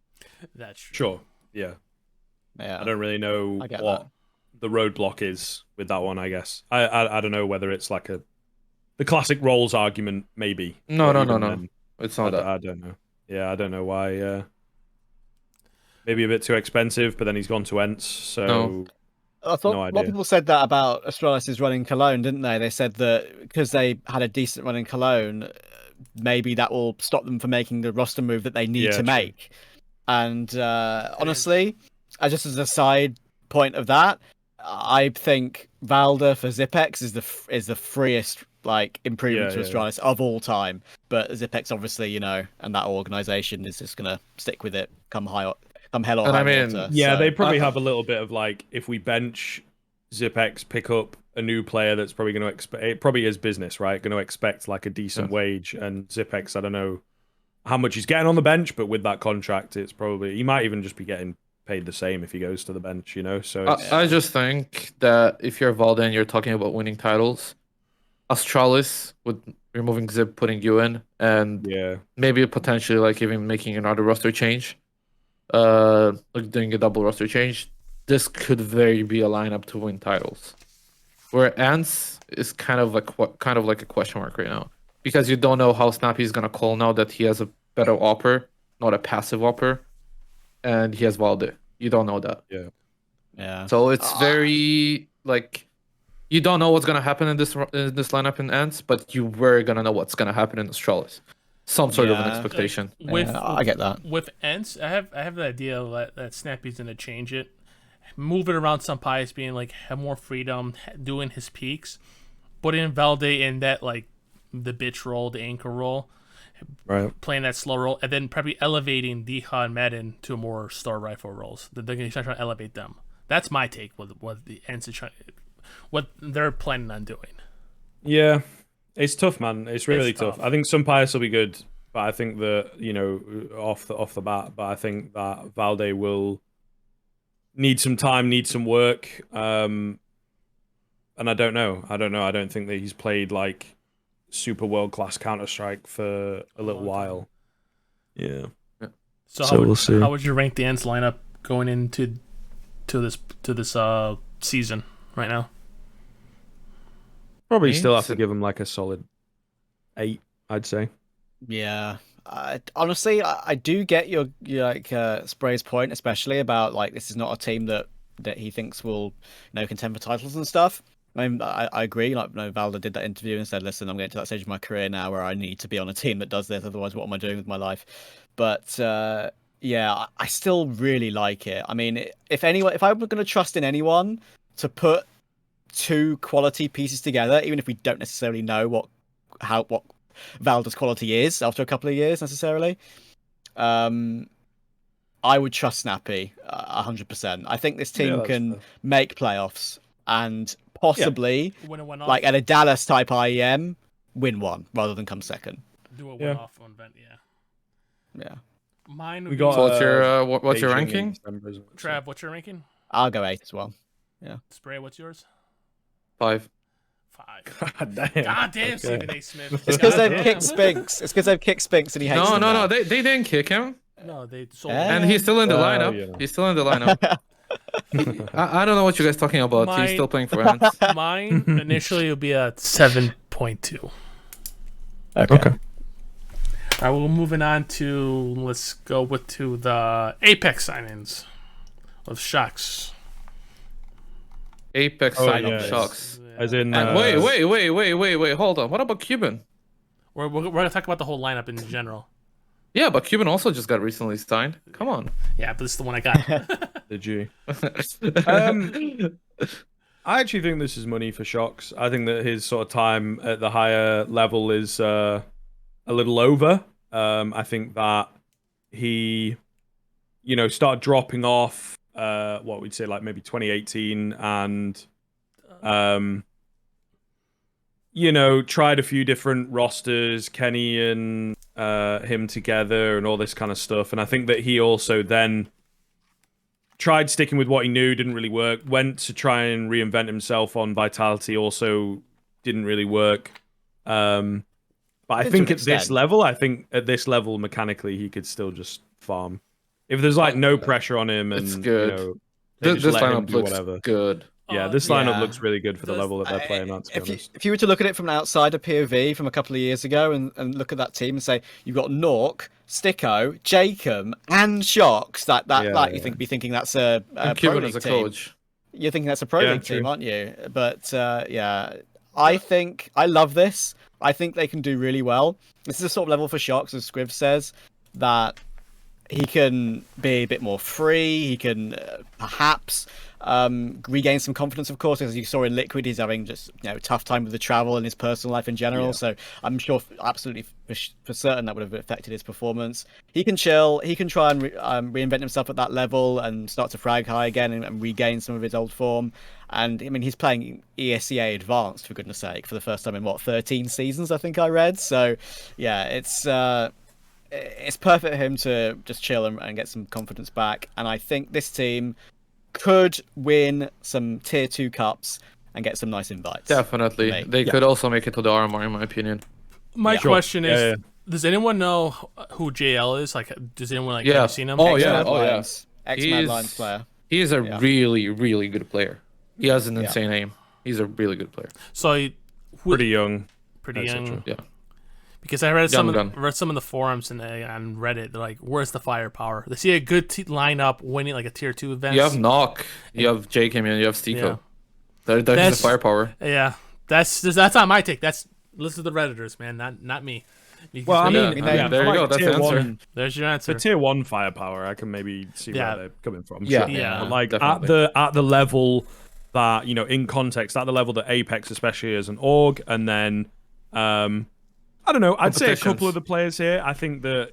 That's true. Sure. Yeah. I don't really know what the roadblock is with that one, I guess. I don't know whether it's like the classic roles argument, maybe. No. It's not that. I don't know. Yeah, I don't know why. Maybe a bit too expensive, but then he's gone to ENCE, so... No. I thought a lot of people said that about Astralis' run in Cologne, didn't they? They said that because they had a decent run in Cologne, maybe that will stop them from making the roster move that they need to make. And honestly, just as a side point of that, I think Valda for Zipex is the freest like improvement to Astralis of all time. But Zipex, obviously, and that organization is just gonna stick with it, come hell or high water. Yeah, so. they probably have a little bit of like, if we bench Zipex, pick up a new player that's probably going to expect, it probably is business, right? Going to expect like a decent wage, and Zipex, I don't know how much he's getting on the bench, but with that contract, it's probably, he might even just be getting paid the same if he goes to the bench, So I just think that if you're Valda and you're talking about winning titles, Astralis with removing Zip, putting you in, and maybe potentially like even making another roster change, like doing a double roster change, this could very be a lineup to win titles. Where ENCE is kind of like a question mark right now, because you don't know how Snappy is gonna call now that he has a better AWPer, not a passive AWPer, and he has Valde. You don't know that. Yeah. So it's very like, you don't know what's gonna happen in this lineup in ENCE, but you were gonna know what's gonna happen in Astralis. Some sort of an expectation. I get that. With ENCE, I have the idea that Snappy's gonna change it, move it around some pies, being like have more freedom, doing his peaks, put in Valde in that like the bitch role, the anchor role, right, playing that slow role, and then probably elevating Diha and Madden to more star rifle roles. They're going to try to elevate them. That's my take with what the ENCE what they're planning on doing. Yeah, it's tough, man. It's really tough. I think some pies will be good, but I think that off the bat, but I think that Valde will need some time, need some work, and I don't know. I don't think that he's played like super world-class Counterstrike for a little while. Yeah. So we'll see. How would you rank the ENCE lineup going into this season right now? Probably still have to give him like a solid 8, I'd say. Yeah. Honestly, I do get your like Spray's point, especially about like this is not a team that he thinks will contend for titles and stuff. I mean, I agree. Like, Valda did that interview and said, "Listen, I'm getting to that stage of my career now where I need to be on a team that does this. Otherwise, what am I doing with my life?" But yeah, I still really like it. I mean, if I'm going to trust in anyone to put 2 quality pieces together, even if we don't necessarily know what Valda's quality is after a couple of years necessarily, I would trust Snappy 100%. I think this team can make playoffs and possibly, like at a Dallas type IEM, win one rather than come second. Do a one-off event, yeah. Mine. We got. So what's your ranking? Trav, what's your ranking? I'll go 8 as well. Yeah. Spray, what's yours? 5. God damn. God damn, Stephen A. Smith. It's because they've kicked Spinks. It's because they've kicked Spinks and he hates them. No. They didn't kick him. No, they sold and he's still in the lineup. Yeah. He's still in the lineup. I don't know what you guys talking about. He's still playing for ENCE. Mine initially will be a 7.2. Okay. All right, we're moving on to let's go to the Apeks signings of Shocks. Apeks sign-up Shocks. As in, wait. Hold on. What about Cuban? We're gonna talk about the whole lineup in general. Yeah, but Cuban also just got recently signed. Come on. Yeah, but this is the one I got. Did you? I actually think this is money for Shocks. I think that his sort of time at the higher level is a little over. I think that he, started dropping off. What we'd say, like maybe 2018, and tried a few different rosters, Kenny and him together, and all this kind of stuff. And I think that he also then tried sticking with what he knew, didn't really work. Went to try and reinvent himself on Vitality, also didn't really work. But I think at this level, mechanically, he could still just farm. If there's like no pressure on him, and it's good. This lineup looks good. Yeah, this lineup looks really good for the level that they're playing at, to be honest. If you were to look at it from an outsider POV from a couple of years ago and look at that team and say, you've got Nork, Sticko, Jacob, and Shocks, be thinking that's a Pro Cuban League as a team. Coach. You're thinking that's a Pro League team, aren't you? But I think I love this. I think they can do really well. This is a sort of level for Shocks, as Skriv says, that he can be a bit more free. He can perhaps regain some confidence, of course, as you saw in Liquid. He's having just a tough time with the travel and his personal life in general. Yeah. So I'm sure, absolutely for certain, that would have affected his performance. He can chill. He can try and reinvent himself at that level and start to frag high again and regain some of his old form. And I mean, he's playing ESEA Advanced, for goodness sake, for the first time in 13 seasons, I think I read. So yeah, it's perfect for him to just chill and get some confidence back. And I think this team could win some tier 2 cups and get some nice invites. Definitely. They could also make it to the RMR, in my opinion. My question is, does anyone know who JL is? Like, does anyone have you seen him? Oh, yeah. Ex-Mad Lions player. He is a really, really good player. He has an insane aim. He's a really good player. So pretty young. Yeah. Because I read some of the forums and on Reddit, they're like, "Where's the firepower?" They see a good lineup winning like a tier 2 event. You have Knock, you have JK, and you have Stico. That's the firepower. Yeah, that's not my take. Listen to the Redditors, man, not me. Well, I mean, there you go. That's the answer. There's your answer. The tier 1 firepower, I can maybe see where they're coming from. Yeah, sure. yeah. But like definitely. at the level that in context, at the level that Apeks especially is an org, and then I don't know. I'd say a couple of the players here. I think that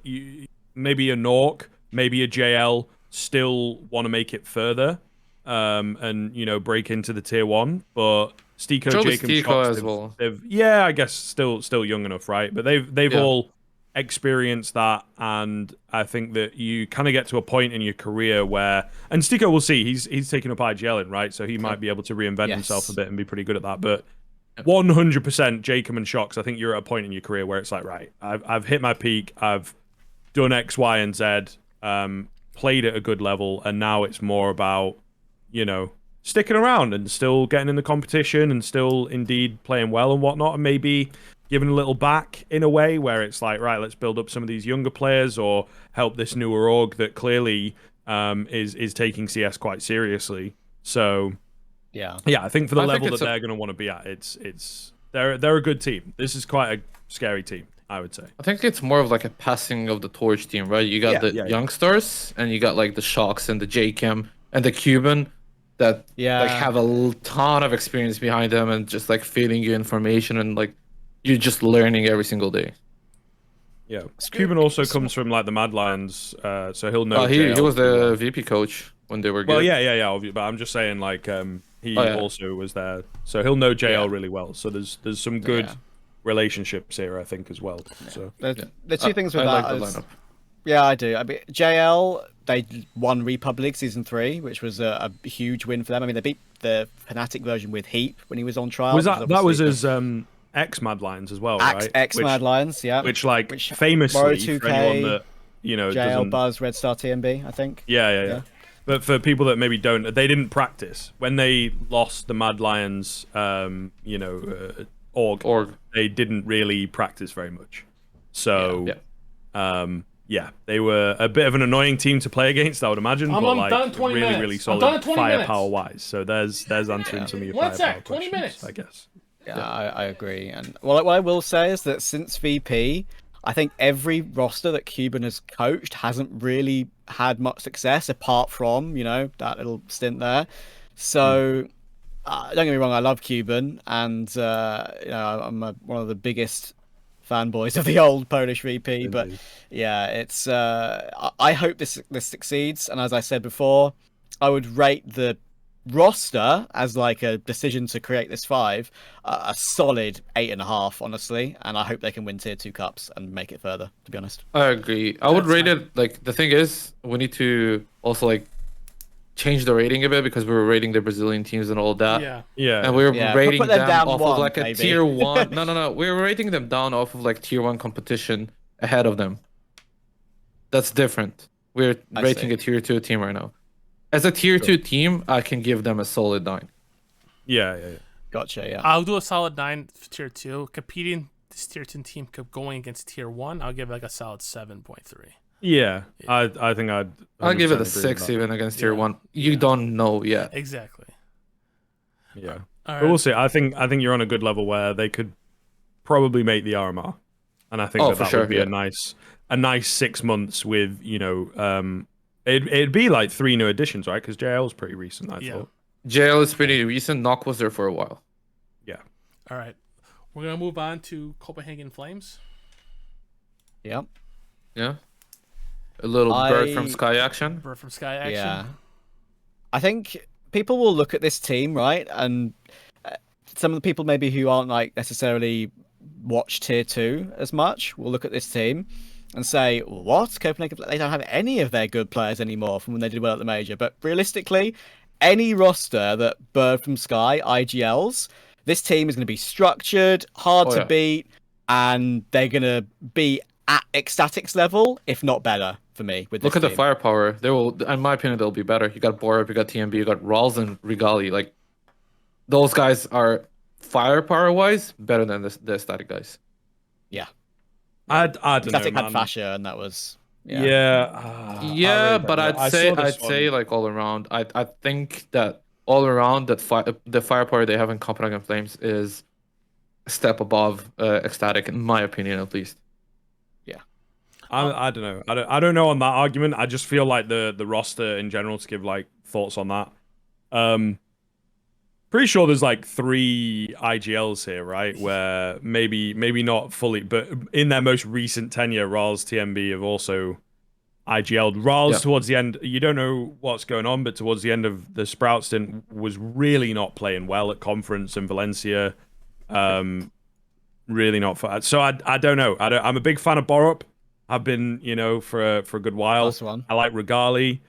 maybe a Nork, maybe a JL still want to make it further, and break into the tier 1. But Stico, Jake, and Shox, as well. I guess still young enough, right? But they've all experienced that, and I think that you kind of get to a point in your career where, and Stico, we'll see. He's taking up IGL, right? So he might be able to reinvent himself a bit and be pretty good at that, but. 100% Jacob and Shox, I think you're at a point in your career where it's like, right, I've hit my peak, I've done X, Y, and Z, played at a good level, and now it's more about, sticking around and still getting in the competition and still indeed playing well and whatnot, and maybe giving a little back in a way where it's like, right, let's build up some of these younger players or help this newer org that clearly is taking CS quite seriously. So... Yeah, I think for the level that they're going to want to be at, they're a good team. This is quite a scary team, I would say. I think it's more of like a passing of the torch team, right? You got the youngsters, and you got like the Shox and the JChem and the Cuban that like have a ton of experience behind them and just like feeding you information, and like you're just learning every single day. Yeah, Cuban also comes from like the Mad Lions, so he'll know. He was the VP coach when they were good. Well, yeah. But I'm just saying, like, he also was there, so he'll know JL really well. So there's some good relationships here, I think, as well. So the two things with I that like is, the lineup. yeah, I do. I mean, JL, they won Republic Season 3, which was a huge win for them. I mean, they beat the Fnatic version with Heap when he was on trial. Was that was his ex-Mad Lions as well, right? Ex-Mad Lions, yeah. Which famously, for anyone that, JL, doesn't... Buzz, Red Star, TMB, I think. Yeah. But for people that maybe don't, they didn't practice. When they lost the Mad Lions, org, they didn't really practice very much. So, they were a bit of an annoying team to play against, I would imagine. I'm but done 20 really, minutes. really I'm solid done in 20 firepower-wise. So there's answering some of your firepower questions, 20 minutes. I guess. Yeah, I agree. And what I will say is that since VP, I think every roster that Cuban has coached hasn't really had much success apart from, that little stint there. So, don't get me wrong, I love Cuban, and I'm one of the biggest fanboys of the old Polish VP. But yeah, it's I hope this succeeds. And as I said before, I would rate the roster as like a decision to create this 5 a solid 8.5, honestly, and I hope they can win tier 2 cups and make it further, to be honest. I agree. I would rate it, like, the thing is, we need to also like change the rating a bit, because we were rating the Brazilian teams and all that, and we were rating them down off one, of like a maybe. tier 1. no, we were rating them down off of like tier 1 competition ahead of them. That's different. We're rating a tier 2 team right now. As a tier 2 team, I can give them a solid 9. Yeah. Gotcha, yeah. I'll do a solid 9 for tier 2. Competing this tier 2 team going against tier 1, I'll give like a solid 7.3. Yeah. I think I'll give it a 100% agree 6 with that. even against tier 1. You don't know yet. Exactly. Yeah. All But right. we'll see. I think you're on a good level where they could probably make the RMR. And I think that would be a nice 6 months with, it'd be like 3 new additions, right? Because JL's pretty recent, I thought. JL is pretty recent. Knock was there for a while. All right, we're gonna move on to Copenhagen Flames. Yep. Yeah. A little bird from Sky action. Bird from Sky action. Yeah. I think people will look at this team, right? And some of the people maybe who aren't like necessarily watch tier 2 as much will look at this team and say, what? Copenhagen, they don't have any of their good players anymore from when they did well at the major. But realistically, any roster that Bird from Sky IGLs, this team is going to be structured, hard to beat, and they're going to be at Ecstatics level, if not better, for me. With Look this at the team. firepower. They will, in my opinion, they'll be better. You got Borup, you got TMB, you got Rawls and Regali. Like, those guys are firepower-wise better than the static guys. Yeah. I don't know, Static had man. Fascia, and that was... Yeah, but I'd say like all around. I think that all around that the firepower they have in Copenhagen Flames is a step above Ecstatic, in my opinion, at least. I don't know. I don't know on that argument. I just feel like the roster in general, to give like thoughts on that. Pretty sure there's like 3 IGLs here, right? Where maybe not fully, but in their most recent tenure, Rals, TMB have also IGL'd. Rals towards the end, you don't know what's going on, but towards the end of the Sprout stint was really not playing well at Conference and Valencia. Really not fun. So I don't know. I'm a big fan of Borup. I've been, for a good while. One. I like Regali.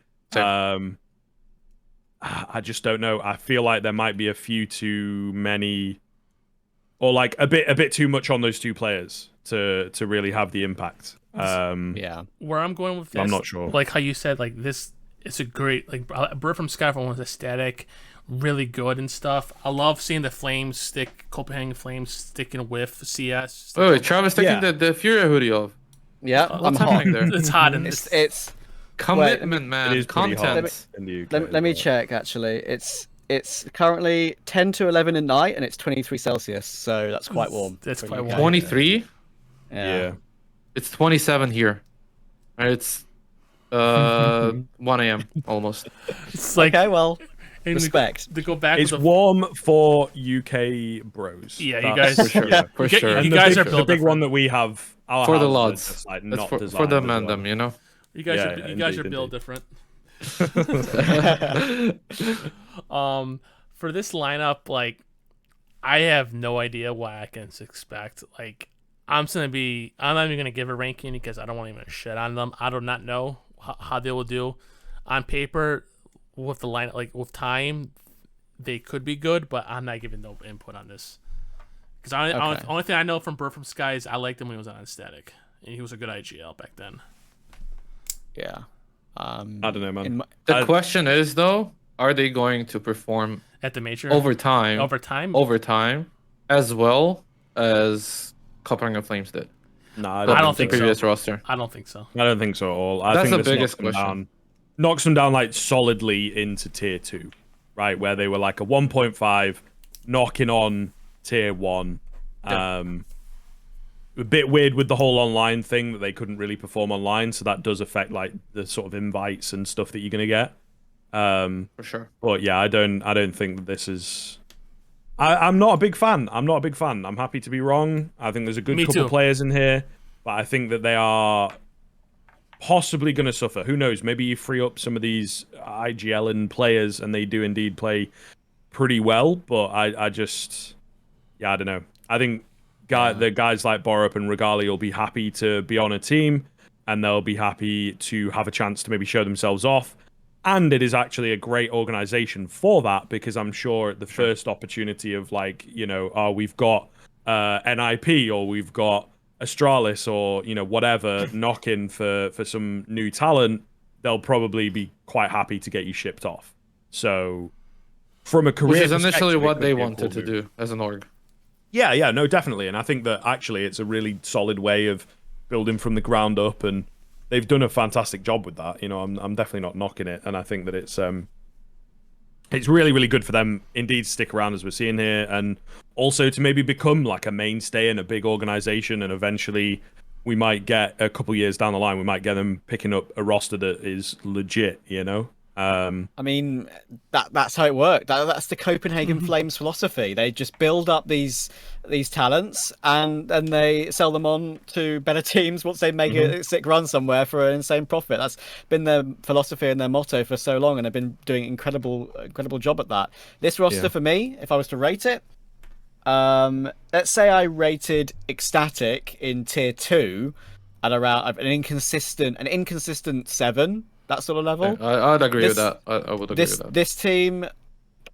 I just don't know. I feel like there might be a few too many, or like a bit too much on those 2 players to really have the impact. Yeah. Where I'm going with this, I'm not sure. Like how you said, like this, it's a great Bird from Sky was aesthetic, really good and stuff. I love seeing the Flames Copenhagen Flames sticking with CS. Wait, Travis taking the FURIA hoodie off. Yeah, What's happening there? It's hot and it's Commitment, man. It is pretty hot Content. in the UK, let me check actually. It's currently 10 to 11 at night and it's 23 Celsius, so that's quite warm. That's for quite UK. warm. 23? Yeah. It's 27 here. Right, it's 1 a.m. almost. It's like Okay, well, and respect. to go back. It's with the, warm for UK bros. Yeah, you That's guys- for sure. For you, sure. you And guys are the built big different. one that we have. Our For the houses are lads. just, like, That's not for designed the as well. mandem, you know? You guys Yeah, you guys are indeed, built indeed. different. For this lineup, like I have no idea what I can expect. Like I'm not even gonna give a ranking because I don't want to even shit on them. I do not know how they will do. On paper, with the lineup, like with time, they could be good, but I'm not giving no input on this. Because only thing I know from Bird from Sky is I liked him when he was on Static, and he was a good IGL back then. Yeah. I don't know, man. The question is, though, are they going to perform At the major over time as well as Copenhagen Flames did? No, I don't think so. Previous roster. I don't think so. I don't think so at all. I That's think the this biggest knocks them question. knocks them down like solidly into tier 2, right? Where they were like a 1.5, knocking on tier 1. A bit weird with the whole online thing that they couldn't really perform online, so that does affect like the sort of invites and stuff that you're gonna get. For sure. But yeah, I don't think that this is. I'm not a big fan. I'm happy to be wrong. I think there's a good Me couple too. players in here, but I think that they are possibly going to suffer. Who knows? Maybe you free up some of these IGL players and they do indeed play pretty well, but I just, I don't know. I think the guys like Borup and Regali will be happy to be on a team, and they'll be happy to have a chance to maybe show themselves off. And it is actually a great organization for that, because I'm sure at the first opportunity of like, we've got NIP or we've got Astralis or, whatever, knocking for some new talent, they'll probably be quite happy to get you shipped off. So from a career Which is initially perspective, what it they could be a wanted cool to move. do as an org. Yeah, no, definitely. And I think that actually it's a really solid way of building from the ground up, and they've done a fantastic job with that. I'm definitely not knocking it, and I think that it's really, really good for them indeed to stick around as we're seeing here, and also to maybe become like a mainstay in a big organization, and eventually we might get a couple years down the line, we might get them picking up a roster that is legit, I mean, that's how it worked. That's the Copenhagen Flames philosophy. They just build up these talents and then they sell them on to better teams once they make a sick run somewhere for an insane profit. That's been their philosophy and their motto for so long, and they've been doing incredible job at that. This roster for me, if I was to rate it, let's say I rated Ecstatic in tier 2 at around an inconsistent 7. That sort of level. I'd agree with that. I would agree with that. This team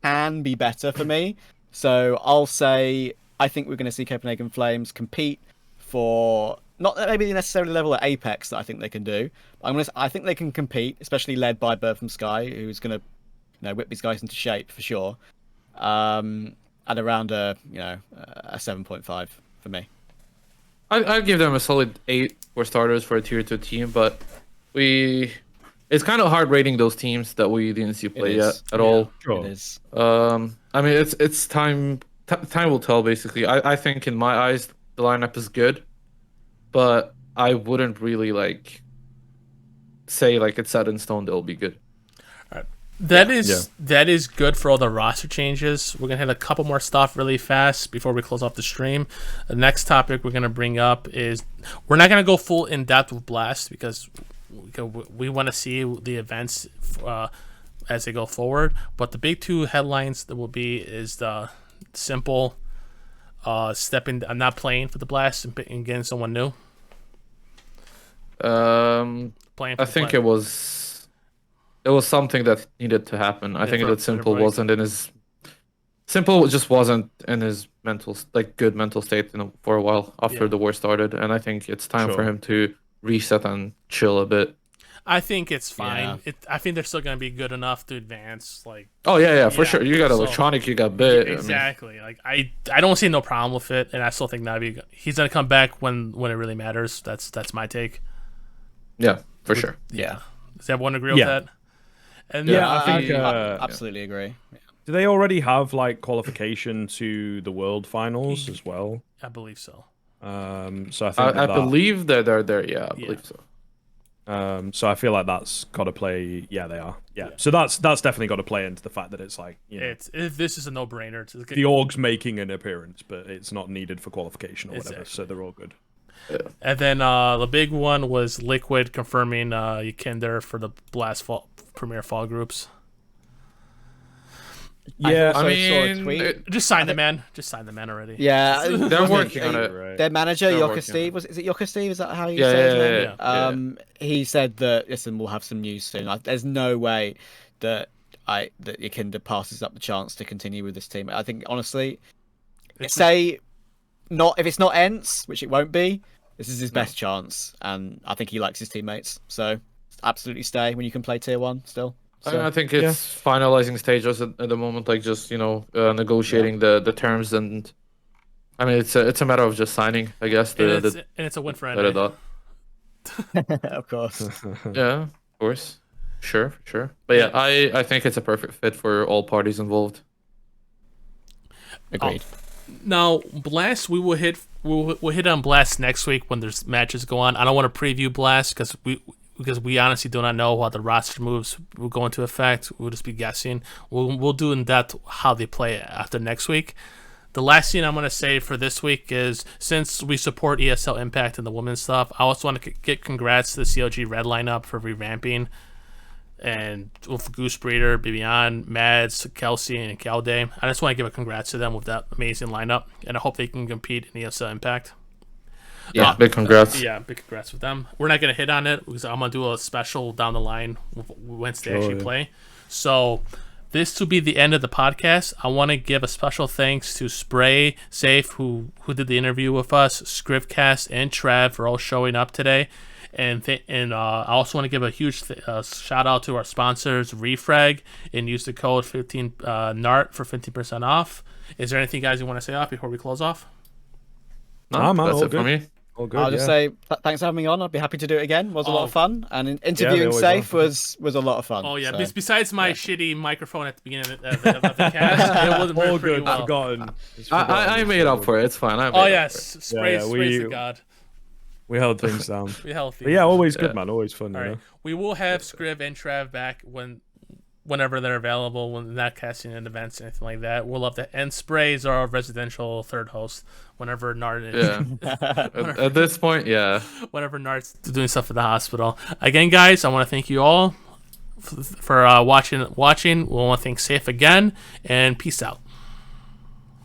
can be better for me. So I'll say I think we're going to see Copenhagen Flames compete for not maybe necessarily level at Apeks that I think they can do. I think they can compete, especially led by Bird from Sky, who's going to whip these guys into shape for sure. At around a 7.5 for me. I'd give them a solid 8 for starters for a tier 2 team, but it's kind of hard rating those teams that we didn't see play yet at all. Sure. It is. I mean, it's time. Time will tell. Basically, I think in my eyes the lineup is good, but I wouldn't really say it's set in stone they'll be good. That is good for all the roster changes. We're gonna hit a couple more stuff really fast before we close off the stream. The next topic we're gonna bring up is we're not gonna go full in depth with Blast because we want to see the events as they go forward. But the big 2 headlines that will be is the simple stepping. I'm not playing for the Blast and getting someone new. I think it was something that needed to happen. I think that Simple wasn't in his just wasn't in his good mental state for a while after the war started, and I think it's time for him to reset and chill a bit. I think it's fine. Yeah. I think they're still going to be good enough to advance. For sure. You got Electronic, you got Bit. Exactly. I mean, I don't see no problem with it, and I still think Navi he's going to come back when it really matters. That's my take. Yeah, for sure. Yeah. Does everyone agree with that? And I think absolutely agree. Yeah. Do they already have qualification to the World Finals as well? I believe so. So I think I believe that they're there. Yeah, I believe so. So I feel like that's got to play. Yeah, they are. Yeah. So that's definitely got to play into the fact that it's this is a no-brainer. The org's making an appearance, but it's not needed for qualification or whatever. So they're all good. Yeah. And then the big one was Liquid confirming Ykinder for the Blast Premier Fall groups. Yeah, I mean, just sign the man. Just sign the man already. Yeah, they're working on it. Right. Their manager, Yoka Steve, is it Yoka Steve? Is that how you say his name? He said that listen, we'll have some news soon. There's no way that Ykinder passes up the chance to continue with this team. I think honestly, if it's not ENCE, which it won't be, this is his best chance, and I think he likes his teammates. So absolutely stay when you can play tier 1 still. So, I think it's finalizing stages at the moment, just negotiating the terms, and I mean it's a matter of just signing, I guess. And it's a win for NA. Of course. Yeah, of course, sure. But yeah, I think it's a perfect fit for all parties involved. Agreed. Now, Blast, we'll hit on Blast next week when there's matches go on. I don't want to preview Blast because we honestly do not know how the roster moves will go into effect. We'll just be guessing. We'll do in depth how they play after next week. The last thing I'm going to say for this week is, since we support ESL Impact and the women's stuff, I also want to get congrats to the CLG Red lineup for revamping. And with Goose Breeder, Bibian, Mads, Kelsey, and Calday. I just want to give a congrats to them with that amazing lineup. And I hope they can compete in ESL Impact. Yeah, big congrats. Yeah, big congrats with them. We're not going to hit on it because I'm going to do a special down the line once they actually play. So this will be the end of the podcast. I want to give a special thanks to sprayxd, who did the interview with us, Skrivcast, and Trav for all showing up today. And I also want to give a huge shout out to our sponsors, Refrag, and use the code 15 NART for 15% off. Is there anything, guys, you want to say off before we close off? No, that's it for me. All good, I'll just say thanks for having me on. I'd be happy to do it again. It was a lot of fun, and interviewing Safe was a lot of fun. Oh yeah, so. Besides my shitty microphone at the beginning of the cast, it wasn't all pretty good. well. I made up for it. It's fine. Sprays the god. We held things down. We held things. But yeah, always good, man. Always fun. All right. We will have Skriv and Trav back when whenever they're available, when not casting in events, anything like that. We'll love that. And Spray is our residential third host whenever Nart is. Yeah. At this point, yeah. Whenever Nart's doing stuff at the hospital. Again, guys, I want to thank you all for watching. We want to thank Safe again, and peace out.